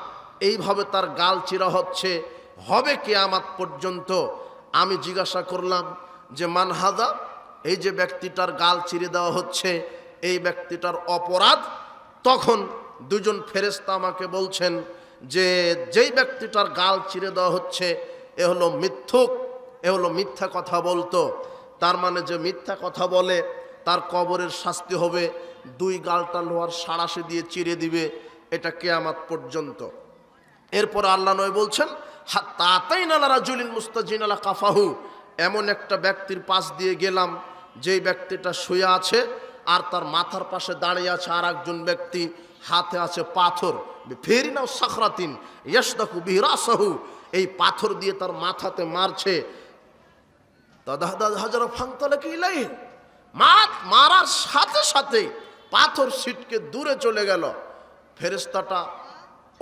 এইভাবে তার গাল চিরা হচ্ছে, হবে কিয়ামত পর্যন্ত। আমি জিজ্ঞাসা করলাম যে মান হাদা, এই যে ব্যক্তিটার গাল চিরে দেওয়া হচ্ছে, এই ব্যক্তিটার অপরাধ? তখন দুজন ফেরেশতা আমাকে বলছেন যে যেই ব্যক্তিটার গাল চিরে দেওয়া হচ্ছে এ হলো মিথ্যুক, এ হলো মিথ্যা কথা বলতো। তার মানে যে মিথ্যা কথা বলে তার কবরের শাস্তি হবে, দুই গালটা লোহার সাঁড়াশি দিয়ে চিরে দিবে, এটা কিয়ামত পর্যন্ত। এরপর আল্লাহ নবী বলছেন হাত্তা আতাইনা আলা রাজুলিন মুস্তাজিন আলা কাফাহু, এমন একটা ব্যক্তির পাশ দিয়ে গেলাম যেই ব্যক্তিটা শুয়ে আছে আর তার মাথার পাশে দাঁড়িয়ে আছে আর একজন ব্যক্তি, হাতে আছে পাথর। ফেরিনাও সাখরাতিন ইয়াসদাকু বিহি রাসাহু, এই পাথর দিয়ে তার মাথাতে মারছে। হাজারা ফাংতালাকি ইলাইহি, মারার সাথে সাথে পাথর ছিটকে দূরে চলে গেল। ফেরেশতাটা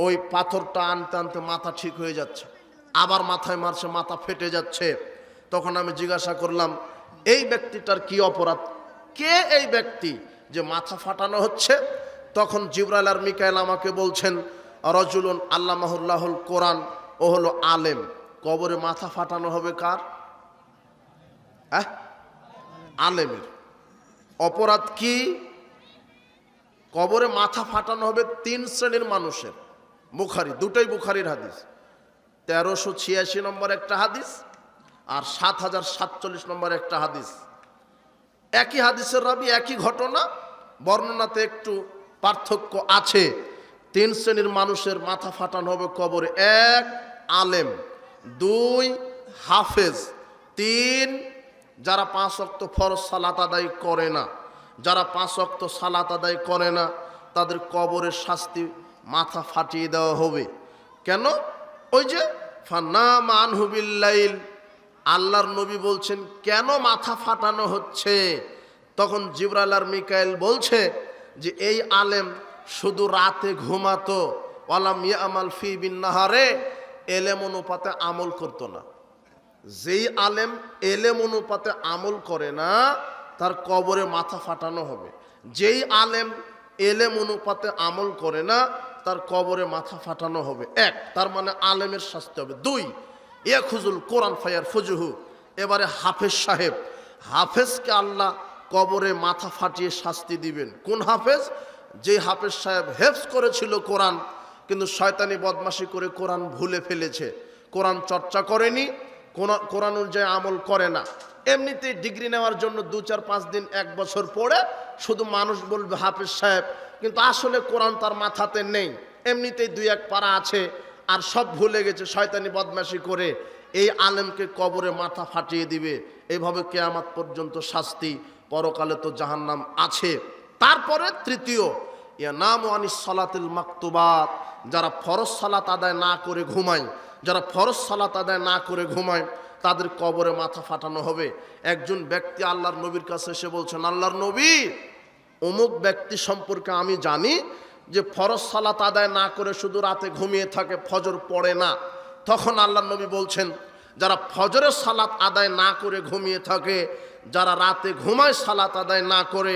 ওই পাথরটা আনতে আনতে মাথা ঠিক হয়ে যাচ্ছে, আবার মাথায় মারছে, মাথা ফেটে যাচ্ছে। তখন আমি জিজ্ঞাসা করলাম এই ব্যক্তিটার কি অপরাধ, কে এই ব্যক্তি যে মাথা ফাটানো হচ্ছে? তখন জিবরাইল আর মিকাইল আমাকে বলছেন রাজুলুন আল্লামাহুল্লাহুল কোরআন, ও হলো আলেম। কবরে মাথা ফাটানো হবে কার? আলেমের। অপরাধ কি? কবরে মাথা ফাটানো হবে তিন শ্রেণীর মানুষের। বুখারী, দুটোই বুখারীর হাদিস, 1386 নম্বর একটা হাদিস আর 7047 নম্বর একটা হাদিস। একই হাদিসের রাবি, একই ঘটনা, বর্ণনাতে একটু পার্থক্য আছে। তিন শ্রেণীর মানুষের মাথা ফাটানো হবে কবরে। এক, আলেম। দুই, হাফেজ। তিন, যারা 5 ওয়াক্ত ফরজ সালাত আদায় করে না। যারা 5 ওয়াক্ত সালাত আদায় করে না তাদের কবরের শাস্তি মাথা ফাটিয়ে দেওয়া হবে। কেন? ওই যে ফানাম আনহু বিল্লাইল, আল্লাহর নবী বলছেন কেন মাথা ফাটানো হচ্ছে? তখন জিবরাইল আর মিকাইল বলছে যে এই আলেম শুধু রাতে ঘুমাতো, ওয়ালাম ইয়ামাল ফি বিন নাহারে, এলেম অনুপাতে আমল করতো না। যেই আলেম এলেম অনুপাতে আমল করে না তার কবরে মাথা ফাটানো হবে। যেই আলেম এলেম অনুপাতে আমল করে না তার কবরে মাথা ফাটানো হবে। এক, তার মানে আলেমের শাস্তি হবে। দুই, ইয়াখুজুল কোরআন ফায়ার ফুজুহু, এবারে হাফেজ সাহেব, হাফেজকে আল্লাহ কবরে মাথা ফাটিয়ে শাস্তি দিবেন। কোন হাফেজ? যে হাফেজ সাহেব হেফজ করেছিল কোরআন, কিন্তু শয়তানি বদমাশি করে কোরআন ভুলে ফেলেছে, কোরআন চর্চা করেনি, কোরআন অনুযায়ী আমল করে না। এমনিতেই ডিগ্রি নেওয়ার জন্য 2-4-5 দিন 1 বছর পড়ে শুধু মানুষ বলবে হাফেজ সাহেব, কিন্তু আসলে কোরআন তার মাথাতে নেই, এমনিতেই 2-1 পারা আছে আর সব ভুলে গেছে শয়তানি বদমাশি করে। এই আলেমকে কবরে মাথা ফাটিয়ে দিবে। এইভাবে কিয়ামত পর্যন্ত শাস্তি, পরকালে তো জাহান্নাম আছে। তারপরে তৃতীয়, ইয়ানামু আনিস সালাতিল মাকতুবাত, যারা ফরজ সালাত আদায় না করে ঘুমায়, যারা ফরজ সালাত আদায় না করে ঘুমায় তাদের কবরে মাথা ফাটানো হবে। একজন ব্যক্তি আল্লাহর নবীর কাছে এসে বলছেন, আল্লাহর নবী, অমুক ব্যক্তি সম্পর্কে আমি জানি যে ফরজ সালাত আদায় না করে শুধু রাতে ঘুমিয়ে থাকে, ফজর পড়ে না। তখন আল্লাহর নবী বলছেন যারা ফজরের সালাত আদায় না করে ঘুমিয়ে থাকে, যারা রাতে ঘুমায় সালাত আদায় না করে,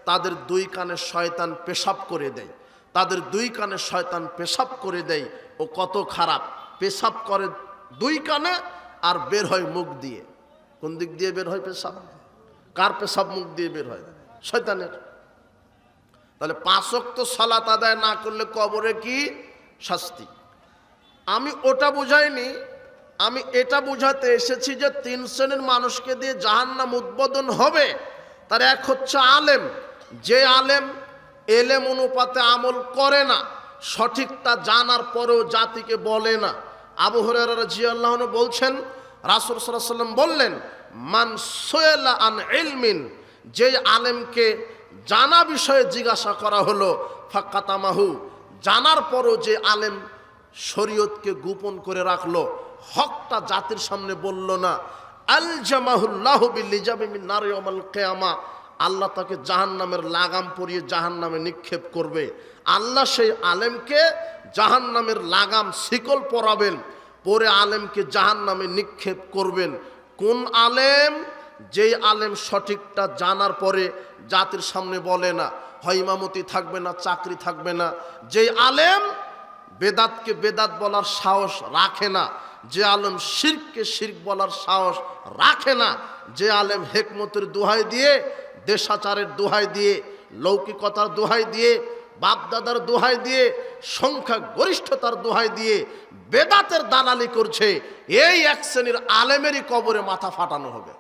তাদের 2 কানে শয়তান পেশাব করে দেয়, তাদের 2 কানে শয়তান পেশাব করে দেয়। ও কত খারাপ! পেশাব করে 2 কানে আর বের হয় মুখ দিয়ে। কোন দিক দিয়ে বের হয় পেশাব? কার পেশাব মুখ দিয়ে বের হয়? শয়তানের। তাহলে 5 ওয়াক্ত সালাত আদায় না করলে কবরে কি শাস্তি? আমি ওটা বুঝাইনি, আমি এটা বুঝাতে এসেছি যে 3 শ্রেণীর মানুষকে দিয়ে জাহান্নাম উদ্বোধন হবে। তার এক হচ্ছে আলেম, যে আলেম এলেম অনুপাতে আমল করে না, সঠিকটা জানার পরেও জাতিকে বলে না। আবু হুরায়রা রাদিয়াল্লাহু আনহু বলছেন, রাসূল সাল্লাল্লাহু আলাইহি ওয়াসাল্লাম বললেন, মান সুয়েলা আন ইলমিন, যে আলেমকে জানা বিষয়ে জিজ্ঞাসা করা হলো, ফাকাতামাহু, জানার পরও যে আলেম শরীয়তকে গোপন করে রাখলো, হকটা জাতির সামনে বলল না, আলজামাহুল্লাহু বিল লিজামি মিন নারি ইয়াউমাল কিয়ামা, আল্লাহ তাকে জাহান্নামের লাগাম পরিয়ে জাহান্নামে নিক্ষেপ করবে। আল্লাহ সেই আলেমকে জাহান্নামের লাগাম শিকল পরাবেন, পরে আলেমকে জাহান্নামে নিক্ষেপ করবেন। কোন আলেম? যেই আলেম সঠিকটা জানার পরে জাতির সামনে বলে না, হয় ইমামতি থাকবে না, চাকরি থাকবে না। যেই আলেম বেদাতকে বেদাত বলার সাহস রাখে না, যে আলেম শিরককে শিরক বলার সাহস রাখে না, যে আলেম হেকমতের দোহাই দিয়ে, দেশাচারের দোহাই দিয়ে, লৌকিকতার দোহাই দিয়ে, বাপদাদার দোহাই দিয়ে, সংখ্যা গরিষ্ঠতার দোহাই দিয়ে বেদাতের দালালি করছে, এই এক শ্রেণীর আলেমেরই কবরে মাথা ফাটানো হবে।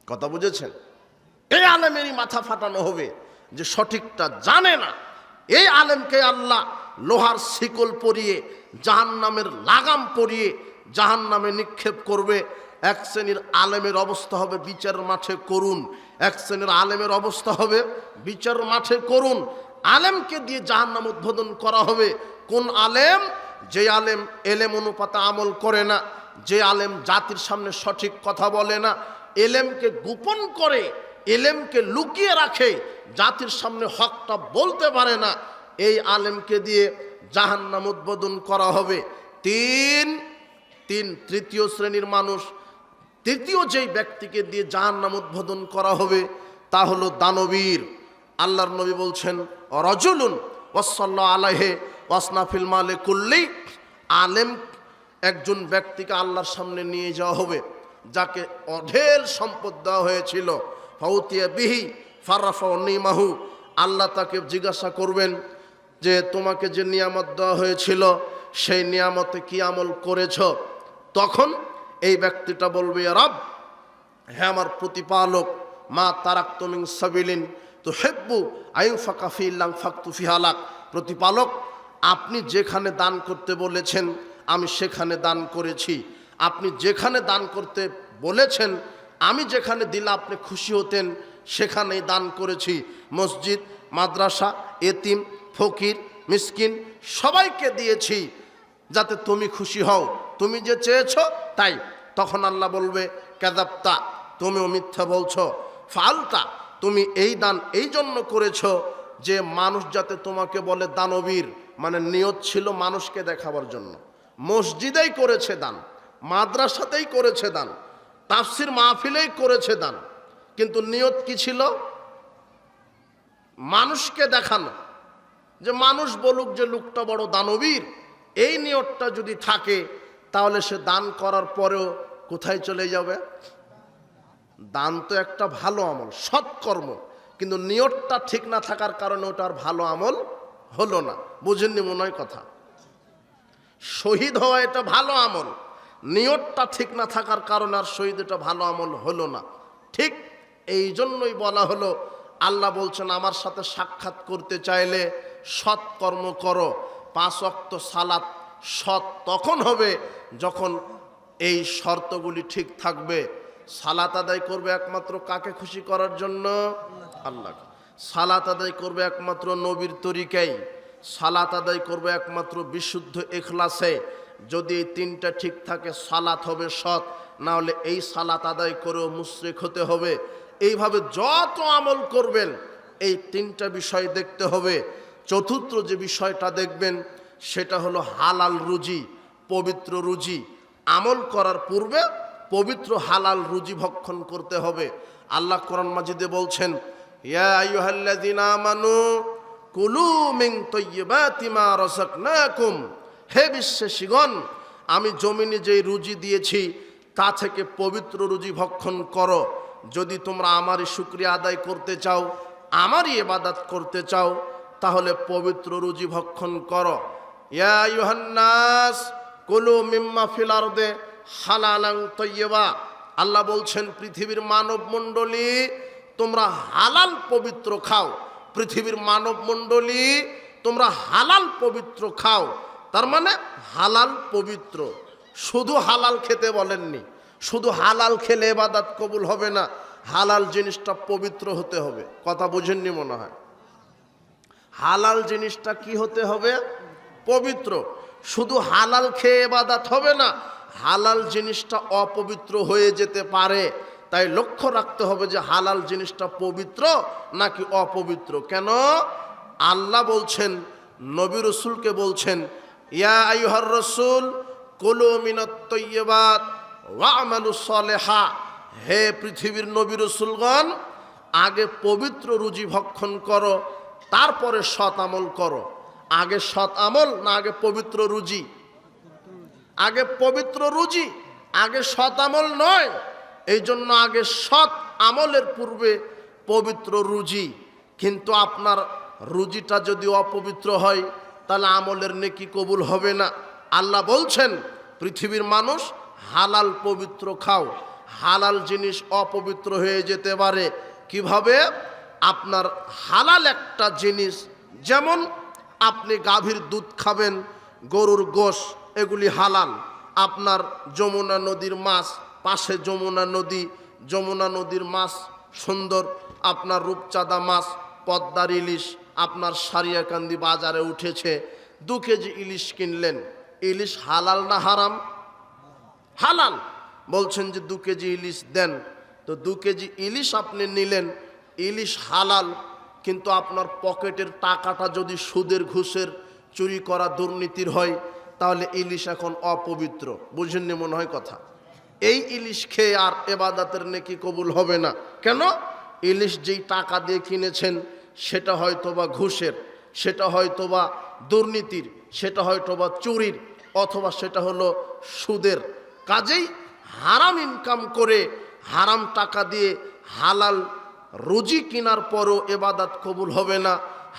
কথা বুঝেছেন? এই আলেমেরই মাথা ফাটানো হবে যে সঠিকটা জানে না। এই আলেমকে আল্লাহ লোহার শিকল পরিয়ে জাহান্নামের লাগাম পরিয়ে জাহান্নামে নিক্ষেপ করবে। এক শ্রেণীর আলেমের অবস্থা হবে বিচার মাঠে করুন, এক শ্রেণীর আলেমের অবস্থা হবে বিচার মাঠে করুন। আলেমকে দিয়ে জাহান্নাম উদ্বোধন করা হবে। কোন আলেম? যে আলেম এলেম অনুপাতে আমল করে না, যে আলেম জাতির সামনে সঠিক কথা বলে না, এলেমকে গোপন করে, এলেমকে লুকিয়ে রাখে, জাতির সামনে হকটা বলতে পারে না, এই আলেমকে দিয়ে জাহান্নাম উদ্বোধন করা হবে। তৃতীয় শ্রেণীর মানুষ, তৃতীয় যেই ব্যক্তিকে দিয়ে জাহান্নাম উদ্বোধন করা হবে তা হলো দানবীর। আল্লাহর নবী বলছেন, রাজুলুন ওয়াসাল্লাল্লাহু আলাইহি ওয়াসনাফিল মালে কুল্লি। আলেম একজন ব্যক্তিকে আল্লাহর সামনে নিয়ে যাওয়া হবে, যাকে অঢেল সম্পদ দেওয়া হয়েছিল। ফাউতিয়া বিহি ফারাফাউ নিমাহু। আল্লাহ তাকে জিজ্ঞাসা করবেন যে তোমাকে যে নিয়ামত দেওয়া হয়েছিল সেই নিয়ামতে কি আমল করেছ? তখন এই ব্যক্তিটা বলবে, ইয়া রব, হ্যাঁ আমার প্রতিপালক, মা তারাকতু মিন সাবিলিন তুহিব্বু আইয়ুনফাকা ফিহি ইল্লা আনফাকতু ফিহি লাক। প্রতিপালক, আপনি যেখানে দান করতে বলেছেন আমি সেখানে দান করেছি। আপনি যেখানে দান করতে বলেছেন, আমি যেখানে দিলে আপনি খুশি হতেন সেখানেই দান করেছি। মসজিদ, মাদ্রাসা, এতিম, ফকির, মিসকিন সবাইকে দিয়েছি যাতে তুমি খুশি হও, তুমি যে চেয়েছো তাই। তখন আল্লাহ বলবে, কাযাবতা, তুমিও মিথ্যা বলছো। ফালতা, তুমি এই দান এই জন্য করেছো যে মানুষ যাতে তোমাকে বলে দানবীর, মানে নিয়ত ছিল মানুষকে দেখাবার জন্য। মসজিদেই করেছে দান, মাদ্রাসাতেই করেছে দান, তাফসির মাহফিলেই করেছে দান, কিন্তু নিয়ত কি ছিল? মানুষকে দেখানো, যে মানুষ বলুক যে লোকটা বড় দানবীর। এই নিয়তটা যদি থাকে তাহলে সে দান করার পরেও কোথায় চলে যাবে? দান তো একটা ভালো আমল, সৎকর্ম, কিন্তু নিয়তটা ঠিক না থাকার কারণে ওটার ভালো আমল হলো না। বুঝেননি মনে হয় কথা? শহীদ হওয়া এটা ভালো আমল, নিয়তটা ঠিক না থাকার কারণে আর শহীদ এটা ভালো আমল হলো না। ঠিক এই জন্যই বলা হলো, আল্লাহ বলছেন আমার সাথে সাক্ষাৎ করতে চাইলে সৎকর্ম করো। 5 ওয়াক্ত সালাত সৎ তখন হবে যখন এই শর্তগুলি ঠিক থাকবে। সালাত আদায় করবে একমাত্র কাকে খুশি করার জন্য? আল্লাহকে। সালাত আদায় করবে একমাত্র নবীর তরিকায়, সালাত আদায় করবে একমাত্র বিশুদ্ধ ইখলাসে। যদি এই 3টা ঠিক থাকে সালাত হবে সৎ, না হলে এই সালাত আদায় করেও মুশরিক হতে হবে। এইভাবে যত আমল করবেন এই 3টা বিষয় দেখতে হবে। চতুর্থ যে বিষয়টা দেখবেন সেটা হলো হালাল রুজি, পবিত্র রুজি। আমল করার পূর্বে পবিত্র হালাল রুজি ভক্ষণ করতে হবে। আল্লাহ কোরআন মাজিদে বলছেন, ইয়া আইয়ুহাল্লাযীনা আমানু কুলু মিন তাইয়্যিবাতি মা রাযাকনাকুম। হে বিশ্বাসীগণ, আমি জমিনে যেই রুজি দিয়েছি তা থেকে পবিত্র রুজি ভক্ষণ করো। যদি তোমরা আমারই শুকরিয়া আদায় করতে চাও, আমারই ইবাদত করতে চাও, তাহলে পবিত্র রুজি ভক্ষণ করো। ইয়া আইয়ুহান নাস কুলু মিম্মা ফিল আরদে হালালান তাইয়্যিবা। আল্লাহ বলছেন, পৃথিবীর মানব মণ্ডলী তোমরা হালাল পবিত্র খাও। পৃথিবীর মানব মণ্ডলী তোমরা হালাল পবিত্র খাও। তার মানে হালাল পবিত্র। শুধু হালাল খেতে বলেননি, শুধু হালাল খেলে ইবাদত কবুল হবে না, হালাল জিনিসটা পবিত্র হতে হবে। কথা বুঝেননি মনে হয়? হালাল জিনিসটা কি হতে হবে? পবিত্র। শুধু হালাল খেয়ে ইবাদত হবে না, হালাল জিনিসটা অপবিত্র হয়ে যেতে পারে। তাই লক্ষ্য রাখতে হবে যে হালাল জিনিসটা পবিত্র নাকি অপবিত্র। কেন? আল্লাহ বলছেন, নবী রাসূলকে বলছেন, ইয়া আইয়ুহার রাসূল কুলু মিনাত তাইয়্যিবাত ওয়া'মালু সলিহা। হে পৃথিবীর নবী রাসূলগণ, আগে পবিত্র রুজি ভক্ষণ করো, তারপরে সৎ আমল করো। আগে সৎ আমল না আগে পবিত্র রুজি? আগে পবিত্র রুজি, আগে সৎ আমল নয়। এই জন্য আগে সৎ আমলের পূর্বে পবিত্র রুজি। কিন্তু আপনার রুজিটা যদি অপবিত্র হয় তাহলে আমলের নেকি কবুল হবে না। আল্লাহ বলছেন, পৃথিবীর মানুষ হালাল পবিত্র খাও। হালাল জিনিস অপবিত্র হয়ে যেতে পারে কিভাবে? আপনার হালাল একটা জিনিস, যেমন আপনি গাভীর দুধ খাবেন, গরুর গোশ, এগুলি হালাল। আপনার যমুনা নদীর মাছ, পাশে যমুনা নদী, যমুনা নদীর মাছ সুন্দর, আপনার রূপচাঁদা মাছ, পদ্মার ইলিশ আপনার সারিয়াকান্দি বাজারে উঠেছে, 2 কেজি ইলিশ কিনলেন। ইলিশ হালাল না হারাম? হালাল। বলছেন যে 2 কেজি ইলিশ দেন, তো 2 কেজি ইলিশ আপনি নিলেন, ইলিশ হালাল। কিন্তু আপনার পকেটের টাকাটা যদি সুদের, ঘুষের, চুরি করা, দুর্নীতির হয়, তাহলে ইলিশ এখন অপবিত্র। বুঝেননি মনে হয় কথা? এই ইলিশ খেয়ে আর ইবাদতের নেকি কবুল হবে না। কেন? ইলিশ যেই টাকা দিয়ে কিনেছেন সেটা হয়তোবা ঘুষের, সেটা হয়তোবা দুর্নীতির, সেটা হয়তোবা চুরির, অথবা সেটা হলো সুদের। কাজেই হারাম ইনকাম করে হারাম টাকা দিয়ে হালাল রুজি কেনার পরও ইবাদত কবুল হবে না।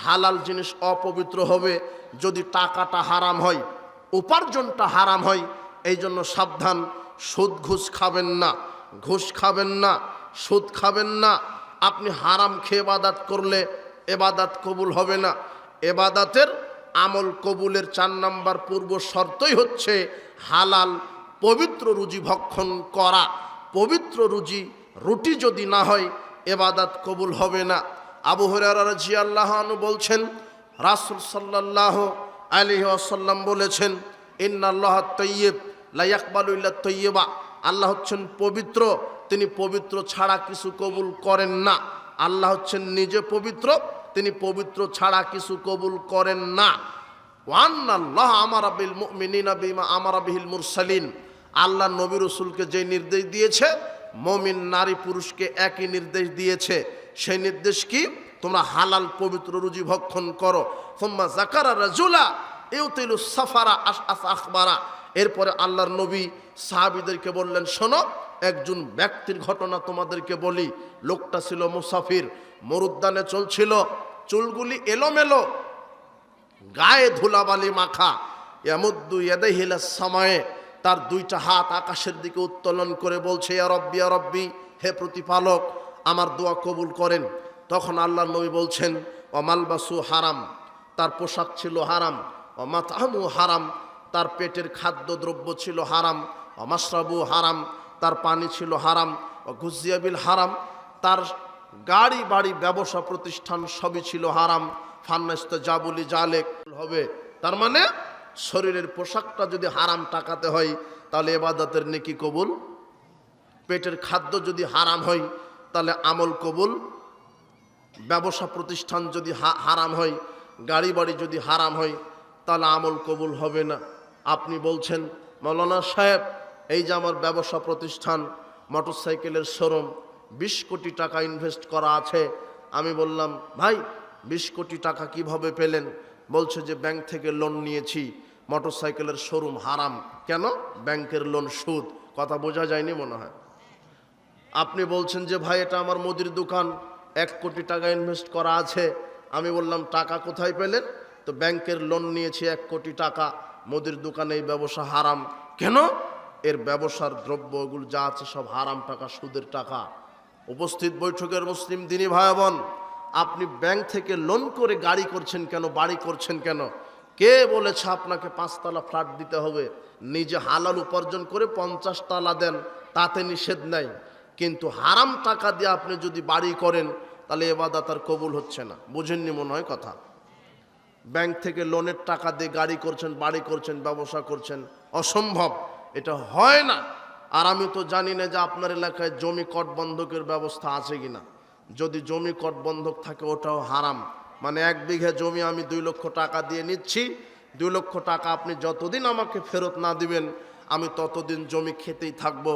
হালাল জিনিস অপবিত্র হবে যদি টাকাটা হারাম হয়, উপার্জনটা হারাম হয়। এই জন্য সাবধান, সুদ ঘুষ খাবেন না, ঘুষ খাবেন না, সুদ খাবেন না। আপনি হারাম খেয়ে ইবাদত করলে ইবাদত কবুল হবে না। ইবাদতের আমল কবুলের 4 নাম্বার পূর্ব শর্তই হচ্ছে হালাল পবিত্র রুজি ভক্ষণ করা। পবিত্র রুটি যদি না হয় ইবাদত কবুল হবে না। আবু হুরায়রা রাদিয়াল্লাহু আনহু বলছেন, রাসূল সাল্লাল্লাহু আলাইহি ওয়াসাল্লাম বলেছেন, ইন্নাল্লাহা তাইয়্যিব লা ইয়াকবালু ইল্লা তাইয়্যিবা। আল্লাহ হচ্ছেন পবিত্র, তিনি পবিত্র ছাড়া কিছু কবুল করেন না। আল্লাহ হচ্ছেন নিজে পবিত্র, তিনি পবিত্র ছাড়া কিছু কবুল করেন না। ওয়ান্নাল্লাহ আমারা বিল মুমিনিনা বিমা আমারা বিহিল মুরসালিন। আল্লাহ নবী রাসূলকে যে নির্দেশ দিয়েছে, মুমিন নারী পুরুষকে একই নির্দেশ দিয়েছে। সেই নির্দেশ কি? তোমরা হালাল পবিত্র রুজি ভক্ষণ করো। সুম্মা যাকারা রাজুলা ইউতিলু সাফারা আশআস আখবারা। এরপরে আল্লাহর নবী সাহাবীদেরকে বললেন, শোনো, একজন ব্যক্তির ঘটনা তোমাদেরকে বলি। লোকটা ছিল মুসাফির, মরুদ্যানে চলছিল, চুলগুলি এলোমেলো, গায়ে ধুলাবালি মাখা। ইয়ামুদ্দু ইয়াদাইহি ইলাস সামায়ে, তার 2টা হাত আকাশের দিকে উত্তোলন করে বলছে, ইয়া রব্বি ইয়া রব্বি, হে প্রতিপালক, আমার দোয়া কবুল করেন। তখন আল্লাহর নবী বলছেন, ওয়ামালবাসু হারাম, তার পোশাক ছিল হারাম, ওয়ামাতআমু হারাম, তার পেটের খাদ্যদ্রব্য ছিল হারাম, ওয়ামাশরাবু হারাম, তার পানি ছিল হারাম, ওয়াগুযিয়া বিল হারাম, তার গাড়ি বাড়ি ব্যবসা প্রতিষ্ঠান সবই ছিল হারাম। ফান্নাস্তাজাবুলি জালেক হবে। তার মানে শরীরের পোশাকটা যদি হারাম টাকাতে হয় তাহলে ইবাদতের নেকি কবুল। পেটের খাদ্য যদি হারাম হয় তাহলে আমল কবুল। ব্যবসা প্রতিষ্ঠান যদি হারাম হয়, গাড়ি বাড়ি যদি হারাম হয় তাহলে আমল কবুল হবে না। আপনি বলছেন, মাওলানা সাহেব, এই যে আমার ব্যবসা প্রতিষ্ঠান, মোটরসাইকেলের শোরুম, 20 কোটি টাকা ইনভেস্ট করা আছে। আমি বললাম, ভাই 20 কোটি টাকা কিভাবে পেলেন? বলছে যে ব্যাংক থেকে লোন নিয়েছি। মোটরসাইকেলের শোরুম হারাম। কেন? ব্যাংকের লোন সুদ। কথা বোঝা যায়নি মনে হয়। আপনি বলছেন যে ভাই এটা আমার মুদির দোকান, 1 কোটি টাকা ইনভেস্ট করা আছে। আমি বললাম, টাকা কোথায় পেলেন? তো ব্যাংকের লোন নিয়েছি 1 কোটি টাকা, মুদির দোকানে এই ব্যবসা হারাম। কেন? এর ব্যবসার দ্রব্যগুলো যা আছে সব হারাম টাকা, সুদের টাকা। উপস্থিত বৈঠকের মুসলিম দিনী ভাই বোন, আপনি ব্যাংক থেকে লোন করে গাড়ি করছেন কেন, বাড়ি করছেন কেন? কে বলেছে আপনাকে 5 তলা ফ্ল্যাট দিতে হবে? নিজে হালাল উপার্জন করে 50 তলা দেন, তাতে নিষেধ নাই। কিন্তু হারাম টাকা দিয়ে আপনি যদি বাড়ি করেন তাহলে ইবাদত আর কবুল হচ্ছে না। বুঝেননি মনে হয় কথা? ব্যাংক থেকে লোনের টাকা দিয়ে গাড়ি করছেন, বাড়ি করছেন, ব্যবসা করছেন, অসম্ভব, এটা হয় না। আর আমি তো জানি না যে আপনার এলাকায় জমি কট বন্ধকের ব্যবস্থা আছে কিনা। যদি জমি কট বন্ধক থাকে ওটাও হারাম। মানে 1 বিঘা জমি আমি 2 লক্ষ টাকা দিয়ে নিচ্ছি, 2 লক্ষ টাকা আপনি যতদিন আমাকে ফেরত না দিবেন আমি ততদিন জমি খেতেই থাকবো।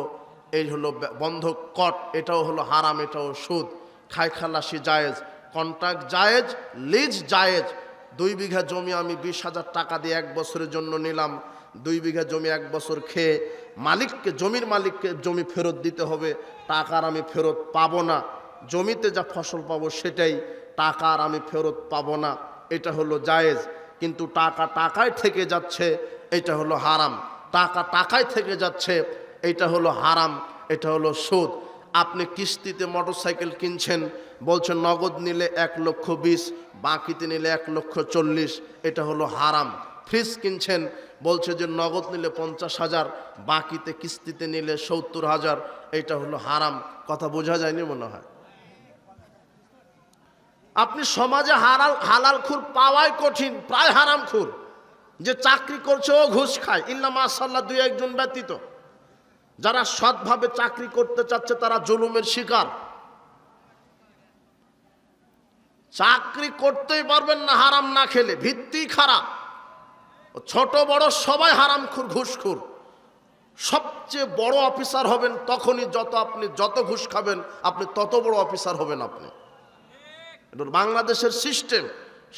এই হলো বন্ধক কট, এটাও হলো হারাম, এটাও সুদ। খাই খালাসি জায়েজ, কন্ট্রাক্ট জায়েজ, লিজ জায়েজ। 2 বিঘা জমি আমি 20,000 টাকা দিয়ে 1 বছরের জন্য নিলাম। 2 বিঘা জমি 1 বছর খেয়ে মালিককে, জমির মালিককে জমি ফেরত দিতে হবে। টাকার আমি ফেরত পাবো না। জমিতে যা ফসল পাবো সেটাই, টাকার আমি ফেরত পাবো না। এটা হলো জায়েজ। কিন্তু টাকা টাকায় থেকে যাচ্ছে, এটা হলো হারাম। টাকা টাকায় থেকে যাচ্ছে, এটা হলো হারাম, এটা হলো সুদ। আপনি কিস্তিতে মোটরসাইকেল কিনছেন, বলছেন নগদ নিলে 1,20,000, বাকিতে নিলে 1,40,000, এটা হলো হারাম। ফ্রিজ কিনছেন, বলছে যে নগদ নিলে 50,000, বাকিতে কিস্তিতে নিলে 70,000, এটা হলো হারাম। কথা বোঝা যায়নি মনে হয়। আপনি সমাজে হালাল খুর পাওয়াই কঠিন, প্রায় হারাম খুর। যে চাকরি করছে ও ঘুষ খায়, ইল্লা মাশাআল্লাহ 2-1 জন ব্যতীত। যারা সৎভাবে চাকরি করতে চাচ্ছে তারা জুলুমের শিকার। চাকরি করতেই পারবেন না হারাম না খেলে, ভিত্তি খারাপ। ছোট বড় সবাই হারামখোর, ঘুষখোর। সবচেয়ে বড় অফিসার হবেন তখনই আপনি যত ঘুষ খাবেন আপনি তত বড় অফিসার হবেন আপনি। এটা বাংলাদেশের সিস্টেম।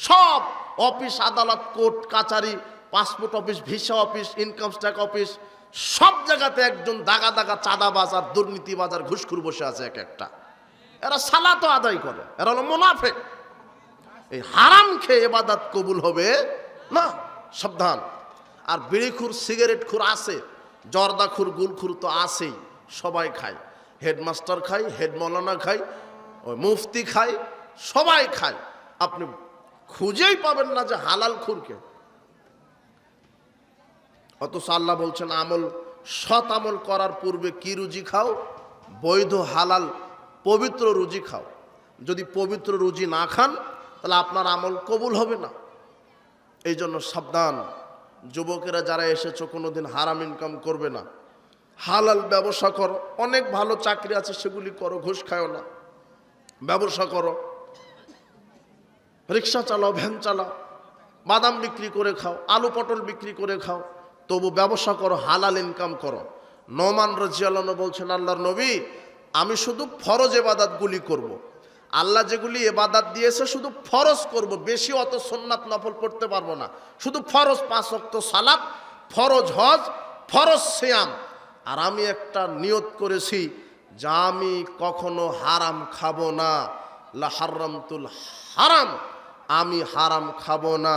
সব অফিস আদালত, কোর্ট কাচারি, passport office, visa office, income tax office, সব জায়গাতে একজন দাগা দাগা চাঁদাবাজ আর দুর্নীতিবাজ আর ঘুষখোর বসে আছে এক একটা। এরা সালাতও আদায় করে, এরা হলো মুনাফিক। এই হারাম খেয়ে ইবাদত কবুল হবে না, সাবধান। আর বিড়িখুর, সিগারেটখুর আছে, জর্দাখুর, গুলখুর তো আছেই, সবাই খায়। হেডমাস্টার খায়, হেড মৌলানা খায়, ওই মুফতি খায়, সবাই খায়। আপনি খুঁজেই পাবেন না যে হালাল খুরকে। অথচ আল্লাহ বলছেন আমল, সৎ আমল করার পূর্বে কি রুজি খাও? বৈধ হালাল পবিত্র রুজি খাও। যদি পবিত্র রুজি না খান তাহলে আপনার আমল কবুল হবে না। এই জন্য সাবধান। যুবকেরা যারা এসেছো, কোনোদিন হারাম ইনকাম করবে না, হালাল ব্যবসা করো। অনেক ভালো চাকরি আছে, সেগুলি করো, ঘুষ খাও না। ব্যবসা করো, রিক্সা চালাও, ভ্যান চালাও, বাদাম বিক্রি করে খাও, আলু পটল বিক্রি করে খাও, তবু ব্যবসা করো, হালাল ইনকাম করো। নোমান রাদিয়াল্লাহু আনহু বলছেন, আল্লাহর নবী, আমি শুধু ফরজ ইবাদতগুলি করব। আল্লাহ যেগুলি ইবাদত দিয়েছে শুধু ফরজ করব, বেশি অত সুন্নাত নফল পড়তে পারবো না। শুধু ফরজ, 5 ওয়াক্ত সালাত, ফরজ হজ, ফরজ সিয়াম। আর আমি একটা নিয়ত করেছি যে আমি কখনো হারাম খাবো না। লা হারামতুল হারাম, আমি হারাম খাবো না।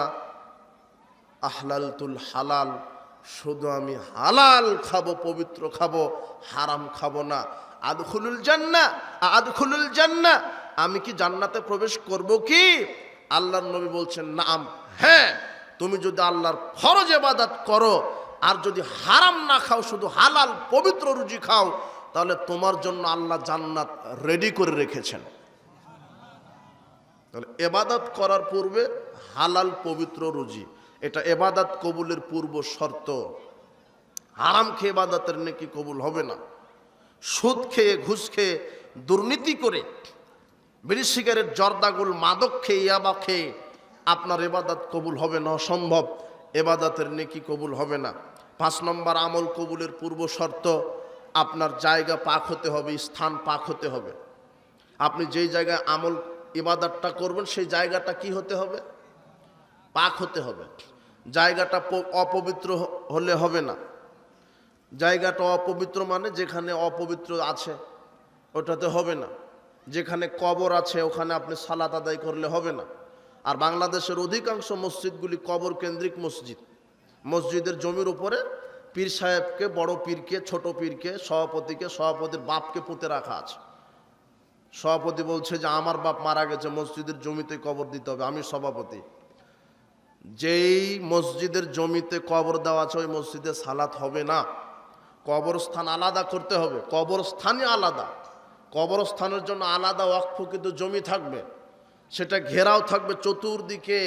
আহলালতুল হালাল, শুধু আমি হালাল খাবো, পবিত্র খাবো, হারাম খাবো না। আদখুলুল জান্নাহ, আদখুলুল জান্নাহ, আমি কি জান্নাতে প্রবেশ করব কি? আল্লাহর নবী বলছেন নাম, হ্যাঁ। তুমি যদি আল্লাহর ফরজ ইবাদত করো আর যদি হারাম না খাও, শুধু হালাল পবিত্র রুজি খাও, তাহলে তোমার জন্য আল্লাহ জান্নাত রেডি করে রেখেছেন। তাহলে ইবাদত করার পূর্বে হালাল পবিত্র রুজি, এটা ইবাদত কবুলের পূর্ব শর্ত। হারাম খেয়ে ইবাদতের নেকি কবুল হবে না। সুদ খেয়ে, ঘুষ খেয়ে, দুর্নীতি করে, বিড়ি সিগারেট, জর্দাগুল, মাদক খেয়ে, ইয়াবা খেয়ে আপনার ইবাদত কবুল হবে না, অসম্ভব। ইবাদতের নেকি কবুল হবে না। 5 নম্বর আমল কবুলের পূর্ব শর্ত, আপনার জায়গা পাক হতে হবে, স্থান পাক হতে হবে। আপনি যেই জায়গায় আমল ইবাদতটা করবেন সেই জায়গাটা কি হতে হবে? পাক হতে হবে। জায়গাটা অপবিত্র হলে হবে না। জায়গাটা অপবিত্র মানে যেখানে অপবিত্র আছে ওটাতে হবে না। যেখানে কবর আছে ওখানে আপনি সালাত আদায় করলে হবে না। আর বাংলাদেশের অধিকাংশ মসজিদগুলি কবর কেন্দ্রিক মসজিদ। মসজিদের জমির উপরে পীর সাহেবকে, বড় পীরকে, ছোট পীরকে, সভাপতিকে, সভাপতির বাপকে পুঁতে রাখা আছে। সভাপতি বলছে যে আমার বাপ মারা গেছে, মসজিদের জমিতে কবর দিতে হবে, আমি সভাপতি। যেই মসজিদের জমিতে কবর দেওয়া আছে ওই মসজিদে সালাত হবে না। কবরস্থান আলাদা করতে হবে, কবরস্থানই আলাদা। কবরস্থানের জন্য আলাদা ওয়াকফকৃত জমি থাকবে, সেটা ঘেরাও থাকবে চতুর্দিকে,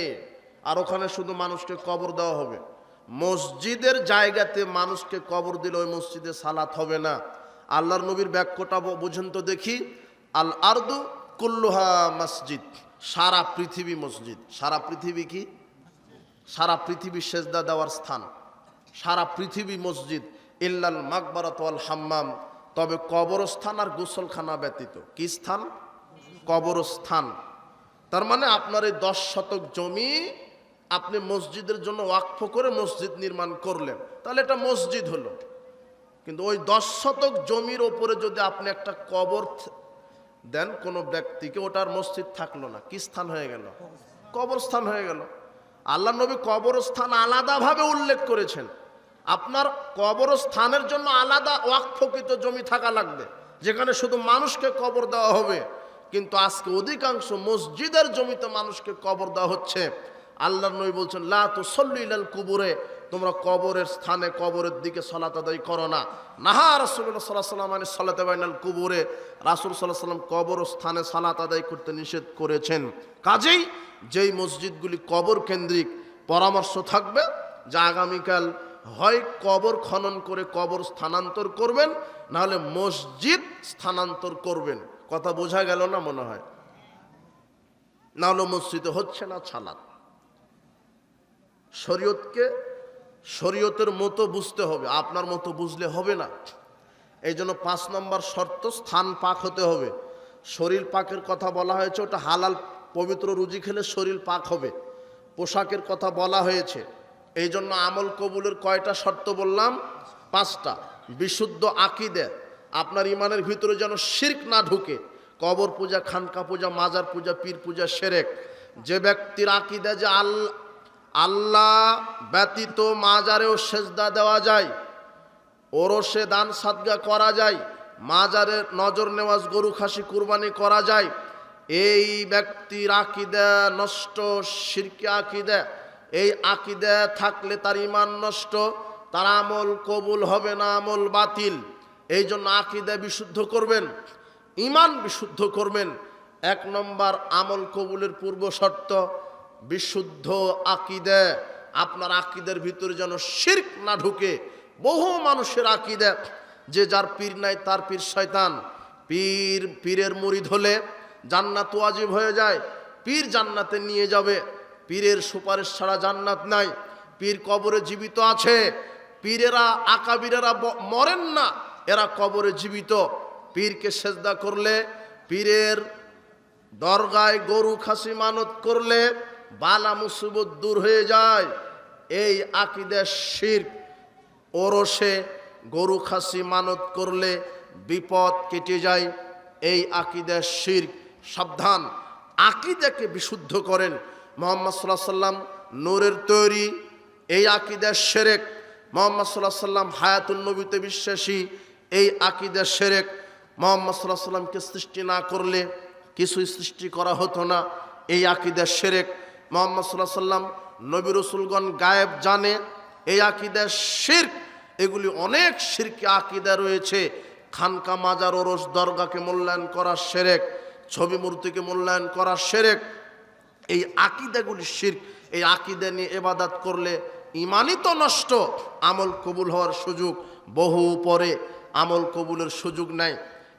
আর ওখানে শুধু মানুষকে কবর দেওয়া হবে। মসজিদের জায়গাতে মানুষকে কবর দিলে ওই মসজিদে সালাত হবে না। আল্লাহর নবীর বাক্যটা বুঝেন তো দেখি, আল আরদু কুল্লুহা মসজিদ, সারা পৃথিবী মসজিদ। সারা পৃথিবী কি? সারা পৃথিবী সেজদা দেওয়ার স্থান, সারা পৃথিবী মসজিদ। ইল্লাল মাকবারাত ওয়াল হাম্মাম, তবে কবরস্থান আর গোসলখানা ব্যতীত। কি স্থান? কবরস্থান। তার মানে আপনার এই 10 শতক জমি আপনি মসজিদের জন্য ওয়াকফ করে মসজিদ নির্মাণ করলেন, তাহলে এটা মসজিদ হলো। কিন্তু ওই 10 শতক জমির ওপরে যদি আপনি একটা কবর দেন কোনো ব্যক্তিকে, ওটার মসজিদ থাকলো না, কি স্থান হয়ে গেল? কবরস্থান হয়ে গেল। আল্লাহ নবী কবরস্থান আলাদাভাবে উল্লেখ করেছেন। আপনার কবরস্থানের জন্য আলাদা ওয়াকফকৃত জমি থাকা লাগবে, যেখানে শুধু মানুষকে কবর দেওয়া হবে। কিন্তু আজকে অধিকাংশ মসজিদের জমিতে মানুষকে কবর দেওয়া হচ্ছে। আল্লাহর নবী বলছেন, লা তুসাল্লু ইলাল কুবুরে, তোমরা কবরের স্থানে কবরের দিকে সালাত আদায় করো না। নাহা রাসূলুল্লাহ সাল্লাল্লাহু আলাইহি ওয়াসাল্লাম আনিস সালাতি বাইনাল কুবুরে, রাসূল সাল্লাল্লাহু আলাইহি ওয়াসাল্লাম কবর স্থানে সালাত আদায় করতে নিষেধ করেছেন। কাজেই যেই মসজিদগুলি কবর কেন্দ্রিক, পরামর্শ থাকবে যে আগামীকাল হয় কবর খনন করে কবর স্থানান্তর করবেন, নাহলে মসজিদ স্থানান্তর করবেন। কথা বোঝা গেল না মনে হয়? নাহলে মসজিদে হচ্ছে না সালাত। শরীয়তকে শরীয়তের মতো বুঝতে হবে, আপনার মতো বুঝলে হবে না। এই জন্য 5 নম্বর শর্ত, স্থান পাক হতে হবে। শরীর পাকের কথা বলা হয়েছে, ওটা হালাল পবিত্র রুজি খেলে শরীর পাক হবে। পোশাকের কথা বলা হয়েছে। এই জন্য আমল কবুলের কয়টা শর্ত বললাম? 5টা। বিশুদ্ধ আকীদা, আপনার ইমানের ভিতরে যেন শিরক না ঢুকে। কবর পূজা, খানকা পূজা, মাজার পূজা, পীর পূজা শিরক। যে ব্যক্তির আকীদা যে আল্লাহ ব্যতীত মাজারেও সেজদা দেওয়া যায়, ওরসে দান সাদগা করা যায়, মাজারে নজর নেওয়াজ গরু খাসি কুরবানি করা যায়, এই ব্যক্তির আকীদা নষ্ট, শিরকি আকীদা। এই আকীদা থাকলে তার ঈমান নষ্ট, তার আমল কবুল হবে না, আমল বাতিল। এই জন্য আকীদা বিশুদ্ধ করবেন, ঈমান বিশুদ্ধ করবেন। 1 নম্বর আমল কবুলের পূর্ব শর্ত বিশুদ্ধ আকীদা। আপনার আকীদার ভিতরে যেন শিরক না ঢুকে। বহু মানুষের আকীদা যে যার পীর নাই তার পীর শয়তান, পীরের মুরিদ হলে জান্নাত ওয়াজিব হয়ে যায়, পীর জান্নাতে নিয়ে যাবে, পীরের সুপারিশ ছাড়া জান্নাত নাই, পীর কবরে জীবিত আছে, পীরেরা আকাবিরেরা মরেন না, এরা কবরে জীবিত। পীরকে সেজদা করলে, পীরের দরগায় গরু খাসি মানত করলে বালা মুসিবত দূর হয়ে যায়। এই আকীদা শিরক। ওরসে গরু খাসি মানত করলে বিপদ কেটে যায়, এই আকীদা শিরক। সাবধান, আকীদাকে বিশুদ্ধ করেন। মুহাম্মদ সাল্লাল্লাহু আলাইহি সাল্লাম নূরের তৈরি, এই আকীদা শিরক। মুহাম্মদ সাল্লাল্লাহু আলাইহি সাল্লাম হায়াতুন নবীতে বিশ্বাসী, এই আকীদা শিরক। মুহাম্মদ সাল্লাল্লাহু আলাইহি সাল্লামকে সৃষ্টি না করলে কিছুই সৃষ্টি করা হতো না, এই আকীদা শিরক। মুহাম্মদ সাল্লাল্লাহু আলাইহি সাল্লাম নবী রাসূলগণ গায়েব জানে, এই আকীদা শিরক। এগুলি অনেক শিরকি আকীদা রয়েছে। খানকা মাজার ওরস দরগাকে মূল্যায়ন করা শিরক, ছবি মূর্তিকে মূল্যায়ন করা শিরক। এই আকীদাগুলি শিরক। এই আকীদা নিয়ে ইবাদত করলে ঈমানই তো নষ্ট, আমল কবুল হওয়ার সুযোগ বহু পরে, আমল কবুলের সুযোগ নাই।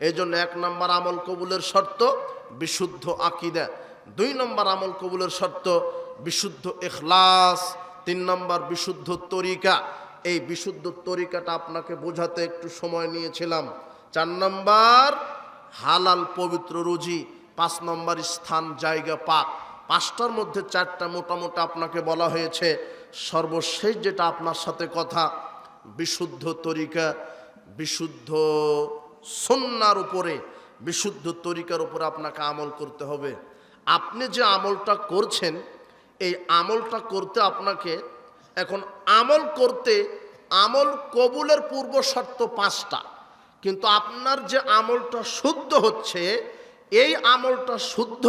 এই জন্য 1 নম্বর আমল কবুলের শর্ত বিশুদ্ধ আকীদা। 2 নম্বর আমল কবুলের শর্ত বিশুদ্ধ ইখলাস। 3 নম্বর বিশুদ্ধ তরিকা। এই বিশুদ্ধ তরিকাটা আপনাকে বোঝাতে একটু সময় নিয়েছিলাম। 4 নম্বর হালাল পবিত্র রুজি। 5 নম্বর স্থান জায়গা পাক। 5টার মধ্যে 4টা মোটামুটি আপনাকে বলা হয়েছে। সর্বশেষ যেটা আপনার সাথে কথা, বিশুদ্ধ তরিকা, বিশুদ্ধ সুন্নাহর উপরে, বিশুদ্ধ তরিকার উপরে আপনাকে আমল করতে হবে। আপনি যে আমলটা করছেন, এই আমলটা করতে আপনাকে এখন আমল করতে, আমল কবুলের পূর্ব শর্ত 5টা, কিন্তু আপনার যে আমলটা শুদ্ধ হচ্ছে, এই আমলটা শুদ্ধ,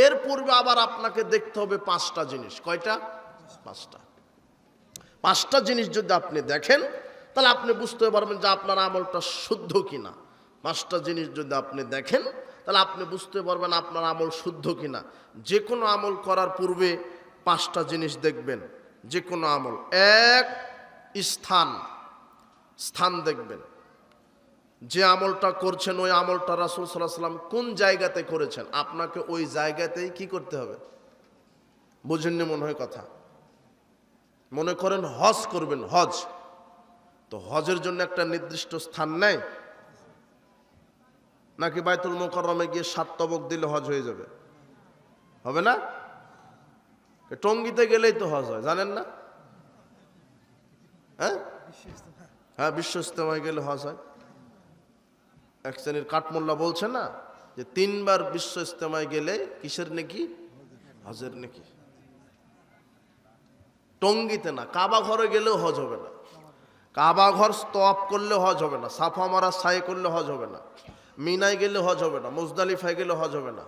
এর পূর্বে আবার আপনাকে দেখতে হবে 5টা জিনিস। কয়টা? 5টা। 5টা জিনিস যদি আপনি দেখেন, তাহলে আপনি বুঝতে পারবেন যে আপনার আমলটা শুদ্ধ কিনা। 5টা জিনিস যদি আপনি দেখেন, তাহলে আপনি বুঝতে পারবেন আপনার আমল শুদ্ধ কিনা। যে কোনো আমল করার পূর্বে 5টা জিনিস দেখবেন। যে কোনো আমল, এক স্থান দেখবেন, যে আমলটা করছেন ওই আমলটা রাসূল সাল্লাল্লাহু আলাইহি ওয়াসাল্লাম কোন জায়গাতে করেছেন, আপনাকে ওই জায়গাতেই কি করতে হবে। বুঝেননি মনে হয় কথা। মনে করেন হজ করবেন, হজ, তো হজের জন্য একটা নির্দিষ্ট স্থান নেই, নাকি বাইতুল মুকাররমে গিয়ে 7 তবক দিলে হজ হয়ে যাবে? হবে না? টঙ্গীতে গেলেই তো হজ হয়, জানেন না? হ্যাঁ, বিশ্ব ইজতেমায় গেলে হজ হয়। এক শ্রেণীর কাঠমোল্লা বলছে না যে 3 বার বিশ্ব ইজতেমায় গেলে কিসের নেকি? হজের নেকি। টঙ্গীতে না, কাবা ঘরে গেলেও হজ হবে না, কাবা ঘর তওয়াফ করলে হজ হবে না, সাফা মারা সাই করলে হজ হবে না, মিনায় গেলে হজ হবে না, মুজদালিফায় গেলে হজ হবে না,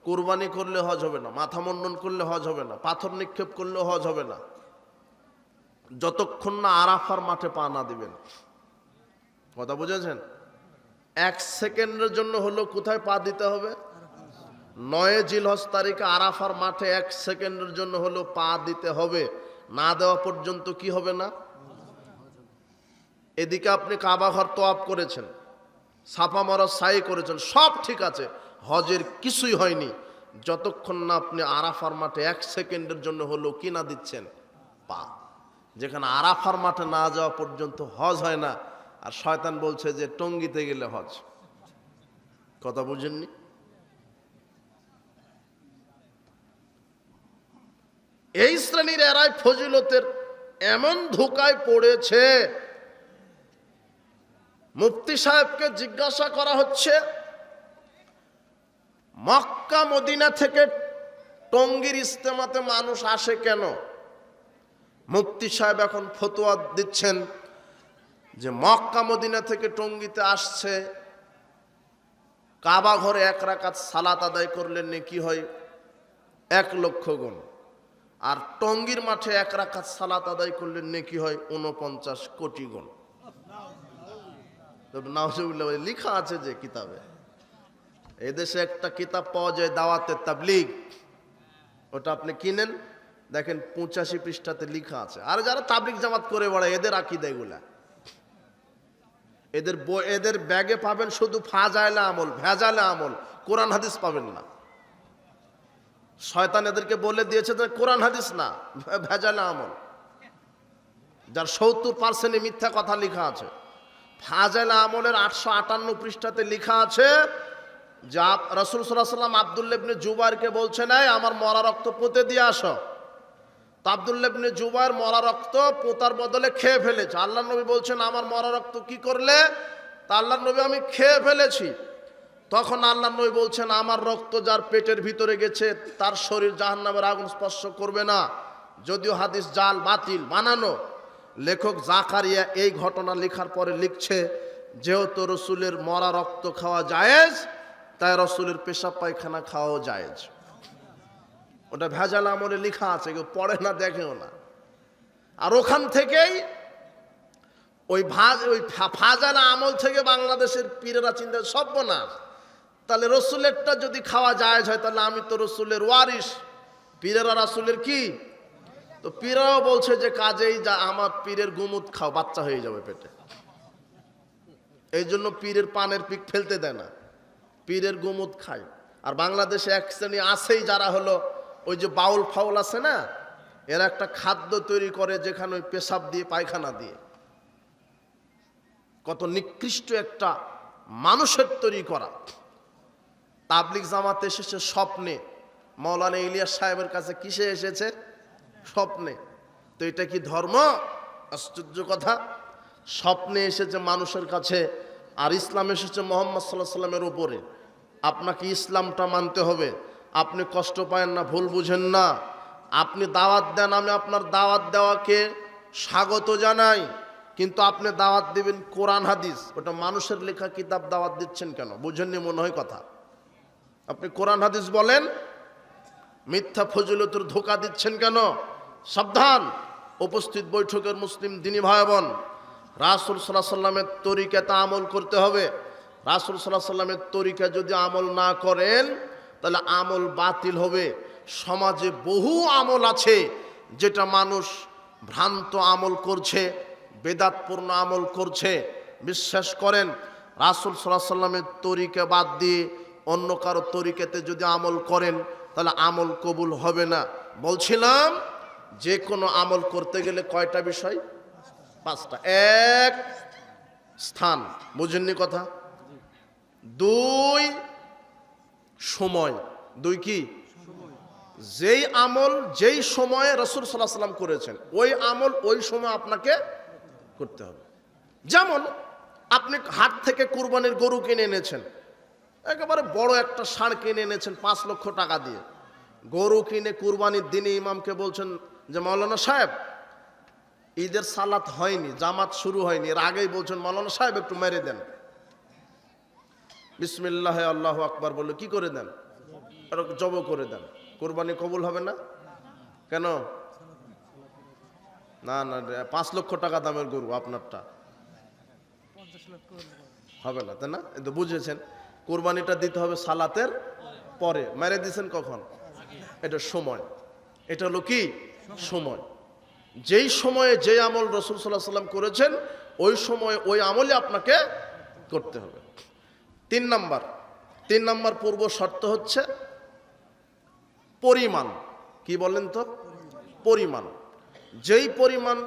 কুরবানি করলে হজ হবে না, মাথা মুন্ডন করলে হজ হবে না, পাথর নিক্ষেপ করলে হজ হবে না, যতক্ষণ না আরাফার মাঠে পা না দিবেন। কথা বুঝেছেন? 1 সেকেন্ডের জন্য হলো কোথায় পা দিতে হবে? 9 জিলহজ তারিখে আরাফার মাঠে 1 সেকেন্ডের জন্য হলো পা দিতে হবে, না দেওয়া পর্যন্ত কি হবে না। এদিকে আপনি কাবা ঘর তওয়াফ করেছেন, সাফা মারা সাই করেছেন, সব ঠিক আছে, হজের কিছুই হয়নি যতক্ষণ না আপনি আরাফার মাঠে 1 সেকেন্ডের জন্য হলো কি না দিচ্ছেন, পা। যেখানে আরাফার মাঠে না যাওয়া পর্যন্ত হজ হয় না, আর শয়তান বলছে যে টঙ্গীতে গেলে হজ। কথা বুঝেননি? এই শ্রেণীর এরাই ফজিলতের এমন ধোঁকায় পড়েছে, মুফতি সাহেবকে জিজ্ঞাসা করা হচ্ছে মক্কা মদিনা থেকে টঙ্গীর ইজতেমাতে মানুষ আসে কেন। মুফতি সাহেব এখন ফতোয়া দিচ্ছেন যে মক্কা মদিনা থেকে টঙ্গীতে আসছে, কাবা ঘরে 1 রাকাত সালাত আদায় করলে নেকি হয় 1 লক্ষ গুণ, আর টঙ্গীর মাঠে 1 রাকাত সালাত আদায় করলে নেকি হয় 49 কোটি গুণ। নাউজুবিল্লাহ লেখা আছে যে কিতাবে। এদেশে একটা কিতাব পাওয়া যায় দাওয়াতে তাবলীগ, ওটা আপনি কিনেন, দেখেন 85 পৃষ্ঠাতে লেখা আছে। আর যারা তাবলীগ জামাত করে বেড়ায় এদের আকীদা এগুলা, এদের ব্যাগে পাবেন শুধু ফাজাইলে আমল, ভেজালে আমল, কোরআন হাদিস পাবেন না। শয়তান এদেরকে বলে দিয়েছে যে কোরআন হাদিস না, ভেজালে আমল, যার 70% মিথ্যা কথা লেখা আছে। ফাজাইলে আমলের 858 পৃষ্ঠাতে লেখা আছে যে রাসূল সাল্লাল্লাহু আলাইহি ওয়াসাল্লাম আব্দুল্লাহ ইবনে জুবাইরকে বলছেন, এই আমার মরা রক্ত পুঁতে দিয়ে আসো। তো আব্দুল্লাহ ইবনে জুবাইর মরা রক্ত পোতার বদলে খেয়ে ফেলেছে। আল্লাহর নবী বলছেন, আমার মরা রক্ত কি করলে? তা আল্লাহর নবী, আমি খেয়ে ফেলেছি। তখন আল্লাহর নবী বলছেন, আমার রক্ত যার পেটের ভিতরে গেছে তার শরীর জাহান্নামের আগুন স্পর্শ করবে না। যদিও হাদিস জাল, বাতিল, বানানো। লেখক জাকারিয়া এই ঘটনা লেখার পরে লিখছে, যেহেতু রসুলের মরা রক্ত খাওয়া জায়েজ, তাই রসুলের পেশাব পায়খানা খাওয়াও জায়েজ। ওটা ভেজাল আমলে লেখা আছে, কেউ পড়ে না, দেখেও না। আর ওখান থেকেই ওই ফাজাল আমল থেকে বাংলাদেশের পীরেরা চিন্তা সর্বনাশ। তাহলে রসুলেরটা যদি খাওয়া জায়েজ হয়, তাহলে আমি তো রসুলের ওয়ারিস, পীরেরা রাসূলের কি? তো পীরাও বলছে যে কাজেই যা আমার পীরের গুমুত খাও, বাচ্চা হয়ে যাবে পেটে। এই জন্য পীরের পানের পিক ফেলতে দেয় না, পীরের গুমুত খায়। আর বাংলাদেশে এক শ্রেণী আছেই যারা হলো ওই যে বাউল ফাউল আছে না, এরা একটা খাদ্য তৈরি করে যেখানে ওই পেশাব দিয়ে পায়খানা দিয়ে, কত নিকৃষ্ট একটা মানুষের তৈরি করা। তাবলিগ জামাতে এসেছে স্বপ্নে, মাওলানা ইলিয়াস সাহেবের কাছে কিসে এসেছে? স্বপ্নে। তো এটা কি ধর্ম? আশ্চর্য কথা। স্বপ্নে এসেছে মানুষের কাছে, আর ইসলাম এসেছে মুহাম্মদ সাল্লাল্লাহু আলাইহি ওয়াসাল্লামের উপরে। আপনাকে ইসলামটা মানতে হবে। আপনি কষ্ট পায়েন না, ভুল বুঝেন না, আপনি দাওয়াত দেন, আমি আপনার দাওয়াত দেওয়াকে স্বাগত জানাই, কিন্তু আপনি দাওয়াত দিবেন কোরআন হাদিস, ওটা মানুষের লেখা কিতাব দাওয়াত দিচ্ছেন কেন? বুঝেননি মনে হয় কথা। আপনি কোরআন হাদিস বলেন, মিথ্যা ফজিলতের ধোঁকা দিচ্ছেন কেন? সাবধান। উপস্থিত বৈঠকের মুসলিম দিনী ভাই বোন, রাসূল সাল্লাল্লাহু আলাইহি সাল্লামের তরিকাতে আমল করতে হবে। রাসূল সাল্লাল্লাহু আলাইহি সাল্লামের তরিকা যদি আমল না করেন, তাহলে আমল বাতিল হবে। সমাজে বহু আমল আছে যেটা মানুষ ভ্রান্ত আমল করছে, বেদাতপূর্ণ আমল করছে। বিশ্বাস করেন রাসূল সাল্লাল্লাহু আলাইহি সাল্লামের তরিকা বাদ দিয়ে অন্য কারো তরিকাতে যদি আমল করেন তাহলে আমল কবুল হবে না। বলছিলাম যে কোনো আমল করতে গেলে কয়টা বিষয়? পাঁচটা। এক, স্থান, বুঝেননি কথা? দুই, সময়। দুই কি? যেই আমল যেই সময়ে রাসূল সাল্লাল্লাহু আলাইহি সাল্লাম করেছেন ওই আমল ওই সময় আপনাকে করতে হবে। যেমন আপনি হাট থেকে কুরবানির গরু কিনে এনেছেন, একেবারে বড় একটা ষাঁড় কিনে এনেছেন 5 লক্ষ টাকা দিয়ে। গরু কিনে কুরবানির দিনে ইমামকে বলছেন যে মাওলানা সাহেব ঈদের সালাত হয়নি, জামাত শুরু হয়নি, এর আগেই বলছেন মাওলানা সাহেব একটু মেরে দেন। বিসমিল্লাহ আল্লাহু আকবার বলে কি করে দেন? জব করে দেন। কুরবানি কবুল হবে না কেন? না না, 5 লক্ষ টাকা দামের গরু আপনারটা হবে না, তাই না? কিন্তু বুঝেছেন কুরবানিটা দিতে হবে সালাতের পরে, মেরে দিয়েছেন কখন? এটা সময়। এটা হলো কি? সময়। যেই সময়ে যে আমল রাসূল সাল্লাল্লাহু আলাইহি সাল্লাম করেছেন ওই সময়ে ওই আমলই আপনাকে করতে হবে। 3 নাম্বার পূর্ব শর্ত হচ্ছে পরিমাণ। কি বলেন তো? পরিমাণ। যেই পরিমাণ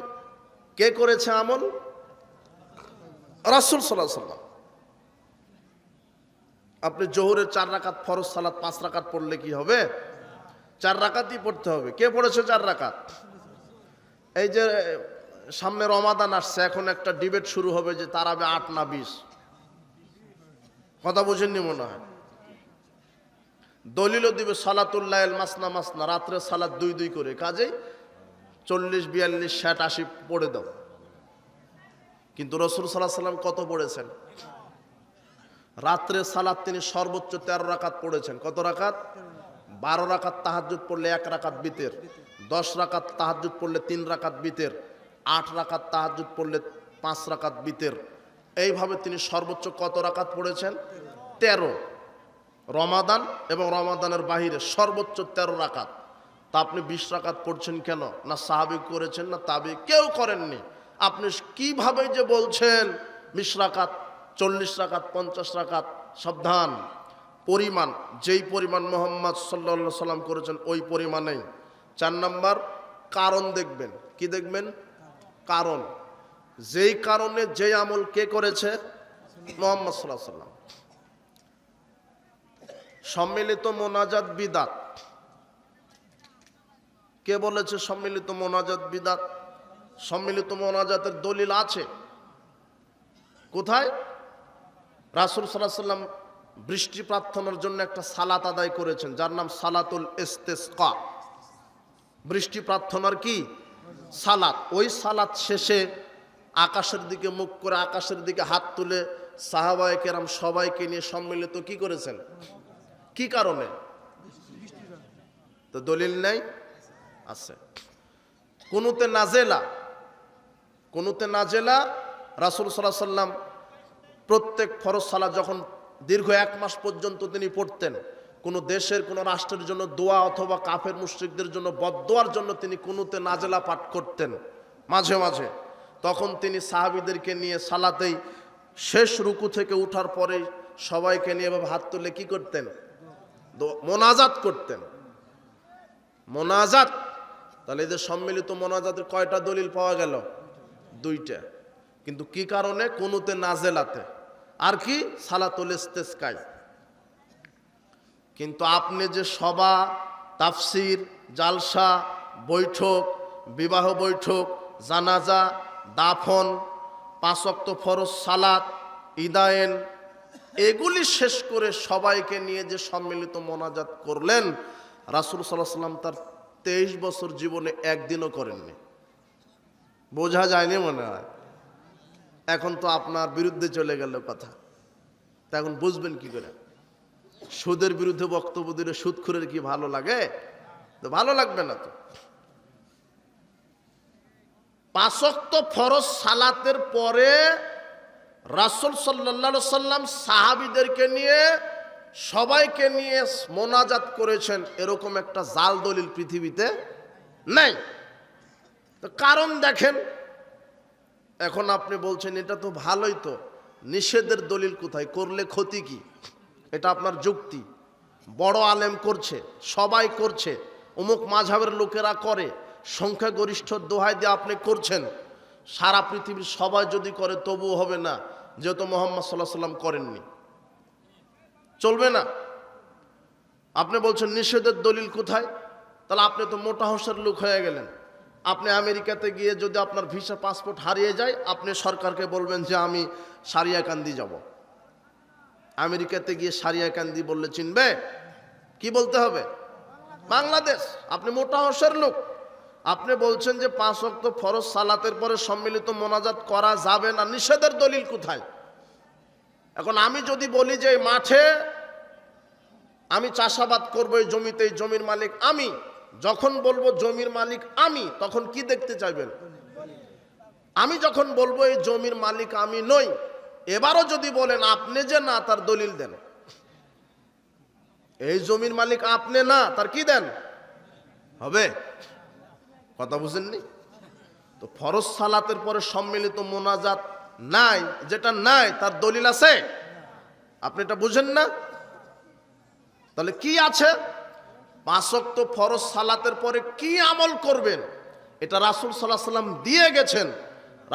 কে করেছে আমল? রাসূল সাল্লাল্লাহু আলাইহি সাল্লাম। আপনি জোহরের 4 রাকাত ফরজ সালাত 5 রাকাত পড়লে কি হবে? 4 রাকাতই পড়তে হবে। কে পড়েছে 4 রাকাত? এই যে সামনে রমাদান আসছে, এখন একটা ডিবেট শুরু হবে যে তারাবি 8 না 20। কথা বুঝেননি মনে হয়। দলিলও দিবে সালাতুল লাইল মাসনা মাসনা, রাত্রে সালাত 2 করে, কাজেই 40 42 60 80 পড়ে দাও। কিন্তু রাসূল সাল্লাল্লাহু আলাইহি সাল্লাম কত পড়েছেন? রাত্রে সালাত তিনি সর্বোচ্চ 13 রাকাত পড়েছেন। কত রাকাত? 12 রাকাত তাহাজ্জুদ পড়লে 1 রাকাত বিতের, 10 রাকাত তাহাজ্জুদ পড়লে 3 রাকাত বিতের, 8 রাকাত তাহাজ্জুদ পড়লে 5 রাকাত বিতের। এইভাবে তিনি সর্বোচ্চ কত রাকাত পড়েছেন? 13। রমাদান এবং রমাদানের বাহিরে সর্বোচ্চ 13 রাকাত। তা আপনি 20 রাকাত পড়ছেন কেন? না সাহাবী করেছেন না তাবি, কেউ করেননি। আপনি কিভাবে যে বলছেন 20 রাকাত, 40 রাকাত, 50 রাকাত? সাবধান। পরিমাণ, যেই পরিমাণ মুহাম্মদ সাল্লাল্লাহু আলাইহি সাল্লাম করেছেন ওই পরিমাণেই। 4 নাম্বার কারণ দেখবেন। কি দেখবেন? কারণ। যেই কারণে যেই আমল কে করেছে? মুহাম্মদ সাল্লাল্লাহু আলাইহি সাল্লাম। সম্মিলিত মোনাজাত বিদাত। কে বলেছে সম্মিলিত মোনাজাত বিদাত? সম্মিলিত মোনাজাতের দলিল আছে। কোথায়? রাসূল সাল্লাল্লাহু আলাইহি সাল্লাম বৃষ্টি প্রার্থনার জন্য একটা সালাত আদায় করেছেন যার নাম সালাতুল ইস্তিসকা। বৃষ্টি প্রার্থনার কি সালাত। ওই সালাত শেষে আকাশের দিকে মুখ করে আকাশের দিকে হাত তুলে সাহাবায়ে কেরাম সবাইকে নিয়ে সম্মিলিত কি করেছেন? কি কারণে? তো দলিল নাই? আছে। কুনুতে নাজেলা। কুনুতে নাজেলা রাসূল সাল্লাল্লাহু আলাইহি সাল্লাম প্রত্যেক ফরজ সালাত যখন দীর্ঘ 1 মাস পর্যন্ত তিনি পড়তেন, কোনো দেশের কোনো রাষ্ট্রের জন্য দোয়া অথবা কাফের মুশরিকদের জন্য বদদোয়ার জন্য তিনি কুনুতে নাজেলা পাঠ করতেন মাঝে মাঝে। তখন তিনি সাহাবীদেরকে নিয়ে সালাতেই শেষ রুকু থেকে উঠার পরে সবাইকে নিয়ে এভাবে হাত তুলে কি করতেন? মোনাজাত করতেন। মোনাজাত। তাহলে এদের সম্মিলিত মোনাজাতের কয়টা দলিল পাওয়া গেল? 2টা। কিন্তু কি কারণে? কুনুতে নাজেলাতে। আর কি? সালাতুল ইস্তিসকায়। কিন্তু আপনি যে সভা, তাফসির, জালসা, বৈঠক, বিবাহ বৈঠক, জানাজা, দাফন, 5 ওয়াক্ত ফরজ সালাত, ইদায়েন, এগুলি শেষ করে সবাইকে নিয়ে যে সম্মিলিত মোনাজাত করলেন, রাসূল সাল্লাল্লাহু আলাইহি সাল্লাম তার 23 বছর জীবনে একদিনও করেননি। বোঝা যায়নি মনে হয়? এখন তো আপনার বিরুদ্ধে চলে গেল কথা, তা এখন বুঝবেন কি করে? সুদের বিরুদ্ধে বক্তব্য দিলে সুদখোরের কি ভালো লাগে? তো ভালো লাগবে না তো। 5 ওয়াক্ত ফরজ সালাতের পরে রাসূল সাল্লাল্লাহু আলাইহি সাল্লাম সাহাবীদেরকে নিয়ে সবাইকে নিয়ে মোনাজাত করেছেন, এরকম একটা জাল দলিল পৃথিবীতে নাই। তো কারণ দেখেন, এখন আপনি বলছেন এটা তো ভালোই, তো নিষেধের দলিল কোথায়, করলে ক্ষতি কি? এটা আপনার যুক্তি। বড় আলেম করছে, সবাই করছে, অমুক মাযহাবের লোকেরা করে, সংখ্যাগরিষ্ঠ দোহাই দিয়ে আপনি করছেন। সারা পৃথিবীর সবাই যদি করে তবুও হবে না, যেহেতু মুহাম্মদ সাল্লাল্লাহু আলাইহি ওয়াসাল্লাম করেননি, চলবে না। আপনি বলছেন নিষেধের দলিল কোথায়? তাহলে আপনি তো মোটা হোসের লোক হয়ে গেলেন। আপনি আমেরিকাতে গিয়ে যদি আপনার ভিসা পাসপোর্ট হারিয়ে যায়, আপনি সরকারকে বলবেন যে আমি সারিয়াকান্দি যাব। আমেরিকাতে গিয়ে সারিয়াকান্দি বললে চিনবে? কি বলতে হবে? বাংলাদেশ। আপনি মোটা হোসের লোক। আপনি বলছেন যে 5 ওয়াক্ত ফরজ সালাতের পরে সম্মিলিত মোনাজাত করা যাবে না, নিষেধের দলিল কোথায়? এখন আমি যদি বলি যে মাঠে আমি চাষাবাদ করবো, এই জমিতে, এই জমির মালিক আমি, যখন বলবো জমির মালিক আমি, তখন কি দেখতে চাইবেন? আমি যখন বলবো এই জমির মালিক আমি নই, এবারও যদি বলেন আপনি যে না, তার দলিল দেন। এই জমির মালিক আপনি না, তার কি দেন? হবে? কথা বুঝেননি তো? ফরজ সালাতের পরে সম্মিলিত মোনাজাত নাই, যেটা নাই তার দলিল আছে। আপনি এটা বুঝেন না? তাহলে কি আছে? 5 ওয়াক্ত ফরজ সালাতের পরে কি আমল করবেন, এটা রাসূল সাল্লাল্লাহু আলাইহি ওয়াসাল্লাম দিয়ে গেছেন।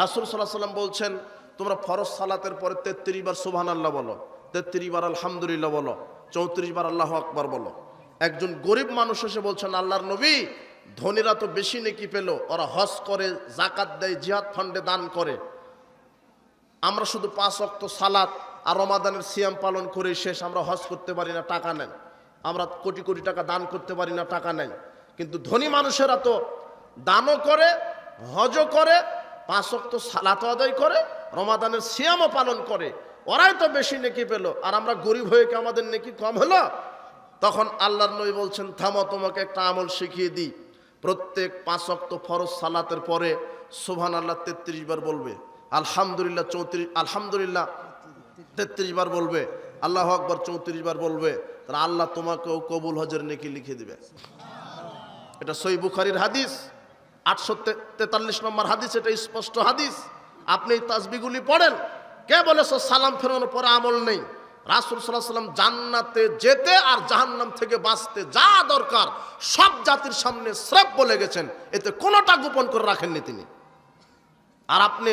রাসূল সাল্লাল্লাহু আলাইহি ওয়াসাল্লাম বলছেন, তোমরা ফরজ সালাতের পরে 33 বার সুবহানাল্লাহ বলো, 33 বার আলহামদুলিল্লাহ বলো, 34 বার আল্লাহু আকবার বলো। একজন গরিব মানুষ এসে বলছেন, আল্লাহর নবী, ধনীরা তো বেশি নেকি পেল, ওরা হজ করে, যাকাত দেয়, জিহাদ ফান্ডে দান করে, আমরা শুধু 5 ওয়াক্ত সালাত আর রমাদানের সিয়াম পালন করে শেষ, আমরা হজ করতে পারি না, টাকা নেন, আমরা কোটি কোটি টাকা দান করতে পারি না, টাকা নেই। কিন্তু ধনী মানুষেরা তো দানও করে, হজও করে, 5 ওয়াক্ত সালাত আদায় করে, রমাদানের সিয়ামও পালন করে, ওরাই তো বেশি নেকি পেল, আর আমরা গরিব হয়ে কি আমাদের নেকি কম হলো? তখন আল্লাহর নবী বলছেন, থামো, তোমাকে একটা আমল শিখিয়ে দিই। প্রত্যেক 5 ওয়াক্ত ফরজ সালাতের পরে সুবহানাল্লাহ 33 বার বলবে, আলহামদুলিল্লাহ 33 বার বলবে, আল্লাহু আকবার 34 বার বলবে, তাহলে আল্লাহ তোমাকেও কবুল হজের নেকি লিখে দিবে। এটা সহিহ বুখারীর হাদিস, 843 নম্বর হাদিস, এটা স্পষ্ট হাদিস। আপনি এই তাসবিহগুলি পড়েন। কে বলেছে সালাম ফেরানোর পরে আমল নেই? রাসূল সাল্লাল্লাহু আলাইহি ওয়াসাল্লাম জান্নাতে যেতে আর জাহান্নাম থেকে বাঁচতে যা দরকার সব জাতির সামনে স্রেফ বলে গেছেন, এতে কোনোটা গোপন করে রাখেননি তিনি। আর আপনি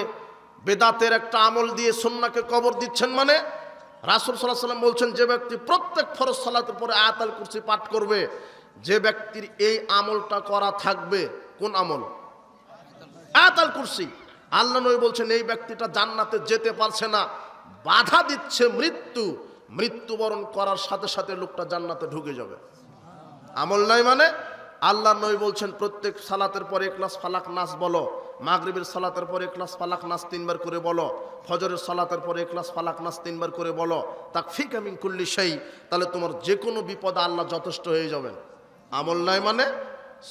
বেদাতের একটা আমল দিয়ে সুন্নাহকে কবর দিচ্ছেন। মানে রাসূল সাল্লাল্লাহু আলাইহি ওয়াসাল্লাম বলছেন, যে ব্যক্তি প্রত্যেক ফরজ সালাতের পরে আয়াতুল কুরসি পাঠ করবে, যে ব্যক্তির এই আমলটা করা থাকবে, কোন আমল? আয়াতুল কুরসি। আল্লাহ নবী বলছেন, এই ব্যক্তিটা জান্নাতে যেতে পারছে না, বাধা দিচ্ছে মৃত্যু, মৃত্যুবরণ করার সাথে সাথে লোকটা জান্নাতে ঢুকে যাবে। আমল নাই মানে? আল্লাহ নবী বলছেন, প্রত্যেক সালাতের পরে ইখলাস ফালাক নাস বলো, মাগরিবের সালাতের পরে ইখলাস ফালাক নাস 3 বার করে বলো, ফজরের সালাতের পরে ইখলাস ফালাক নাস 3 বার করে বলো, তাকফিকা মিন কুল্লি শাই, তাহলে তোমার যে কোনো বিপদে আল্লাহ যথেষ্ট হয়ে যাবেন। আমল নাই মানে?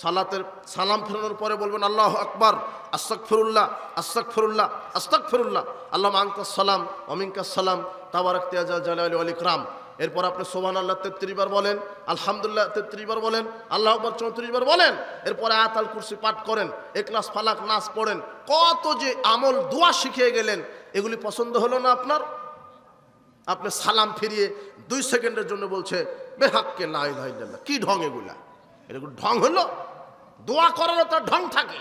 সালাতের সালাম ফেরানোর পরে বলবেন আল্লাহু আকবার, আস্তাগফিরুল্লাহ, আস্তাগফিরুল্লাহ, আস্তাগফিরুল্লাহ, আল্লাহুম্মা আনতাস সালাম ওয়া মিনকাস সালাম, তাবারাকতা ইয়া যাল জালালি ওয়াল ইকরাম। এরপর আপনি সুবহানাল্লাহ 33 বার বলেন, আলহামদুলিল্লাহ 33 বার বলেন, আল্লাহু আকবার 34 বার বলেন। এরপরে আয়াতুল কুরসি পাঠ করেন, ইখলাস ফালাক নাস পড়েন। কত যে আমল দোয়া শিখিয়ে গেলেন, এগুলি পছন্দ হলো না আপনার? আপনি সালাম ফিরিয়ে 2 সেকেন্ডের জন্য বলছে বেহাক্কে লা ইলাহা ইল্লাল্লাহ। কি ঢং এগুলা? এরকম ঢং হলো? দোয়া করারও তার ঢং থাকে।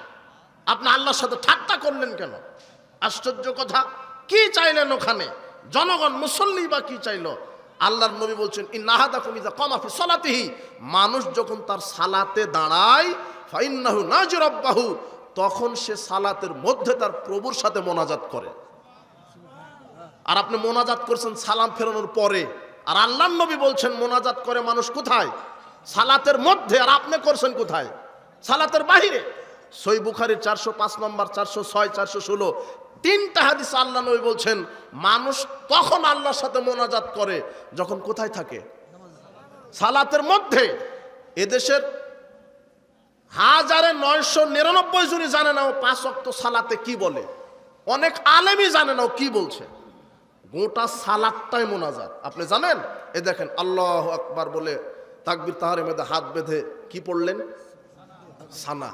আপনি আল্লাহর সাথে ঠাট্টা করলেন কেন? আশ্চর্য কথা। কি চাইলেন ওখানে? জনগণ, মুসল্লি বা কি চাইলো? আল্লাহর নবী বলছেন, ইন্না আহাদাকুম ইযা কামা ফি সালাতিহি, মানুষ যখন তার সালাতে দাঁড়ায়, ফাইন্নাহু নাজি রাব্বাহু, তখন সে সালাতের মধ্যে তার প্রভুর সাথে মোনাজাত করে। আর আপনি মোনাজাত করছেন সালাম ফেরানোর পরে, আর আল্লাহর নবী বলছেন মোনাজাত করে মানুষ কোথায়? সালাতের মধ্যে। আর আপনি করছেন কোথায়? সালাতের বাহিরে। সহিহ বুখারীর 405 নম্বর, 406, 416 3টা হাদিস আল্লাহ নবী বলছেন, মানুষ তখন আল্লাহর সাথে মোনাজাত করে যখন কোথায় থাকে? সালাতের মধ্যে। এদেশের 1999 জনই জানে না ও 5 ওয়াক্ত সালাতে কি বলে। অনেক আলেমই জানে না ও কি বলছে। গোটা সালাতটাই মোনাজাত। আপনি জানেন? এ দেখেন, আল্লাহু আকবার বলে তাকবীর তাহরিমের মধ্যে হাত বেঁধে কি পড়লেন? সানা।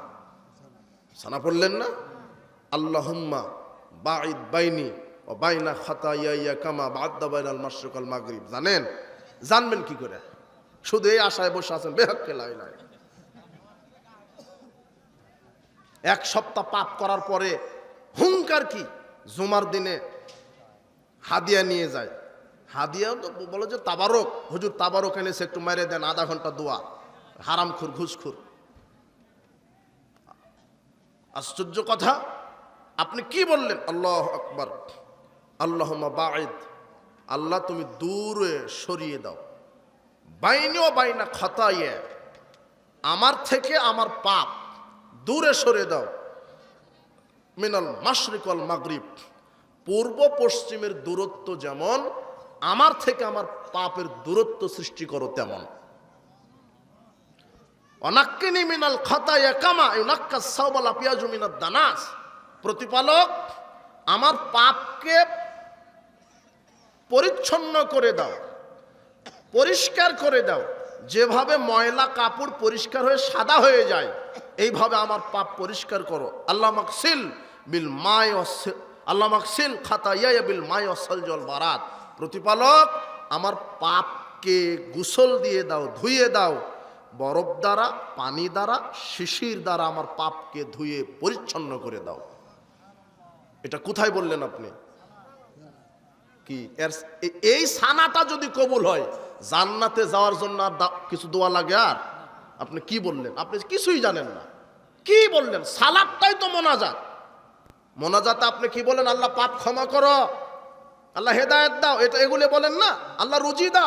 সানা পড়লেন না? আল্লাহুম্মা বাঈদ বাইনি ও বাইনা খাতায়ায়া কামা বা'দা বাইনাল মাশরিক ওয়াল মাগরিব। জানেন? জানবেন কি করে? শুধু এই আশায় বসে আছেন বেহাক্কে লা ইলাহা ইল্লাল্লাহ। এক সপ্তাহ পাপ করার পরে হুঙ্কার কি? জুমার দিনে হাদিয়া নিয়ে যায়। হাদিয়া তো বলে যে তাবারক, হুজুর তাবারক এনেছে, একটু মেরে দেন, আধা ঘন্টা দোয়া। হারামখোর, ঘুষখোর। আশ্চর্য কথা, আপনি কি বললেন? আল্লাহু আকবার, আল্লাহুম্মা বাঈদ, আল্লাহ তুমি দূরে সরিয়ে দাও, বাইনি ও বাইনা খাতায়া, আমার থেকে আমার পাপ দূরে সরিয়ে দাও, মিনাল মাশরিক ওয়াল মাগরিব, পূর্ব পশ্চিমের দূরত্ব যেমন আমার থেকে আমার পাপের দূরত্ব সৃষ্টি করো তেমন। অনাক্কিনি মিনাল খাতায়া কামা ইউনাক্কাস সাওবাল আপিয়াজু মিনাদ দানাস, প্রতিপালক আমার পাপকে পরিচ্ছন্ন করে দাও, পরিষ্কার করে দাও, যেভাবে ময়লা কাপড় পরিষ্কার হয়ে সাদা হয়ে যায় এইভাবে আমার পাপ পরিষ্কার করো। আল্লাহ মাকসিল বিল মাই, আল্লাহ মাকসিল খাতায়া বিল মাই ওয়াসসালজি ওয়াল বারাদ, প্রতিপালক আমার পাপকে গোসল দিয়ে দাও, ধুয়ে দাও, বরফ দ্বারা, পানি দ্বারা, শিশির দ্বারা আমার পাপকে ধুয়ে পরিচ্ছন্ন করে দাও। এটা কোথায় বললেন আপনি? কি এই সানাটা যদি কবুল হয় জান্নাতে যাওয়ার জন্য আর কিছু দোয়া লাগে? আর আপনি কি বললেন? আপনি কিছুই জানেন না। কি বললেন? সালাতটাই তো মোনাজাত। মোনাজাতে আপনি কি বলেন? আল্লাহ পাপ ক্ষমা করো, আল্লাহ হেদায়েত দাও, এটা এগুলো বলেন না? আল্লাহ রুজি দাও।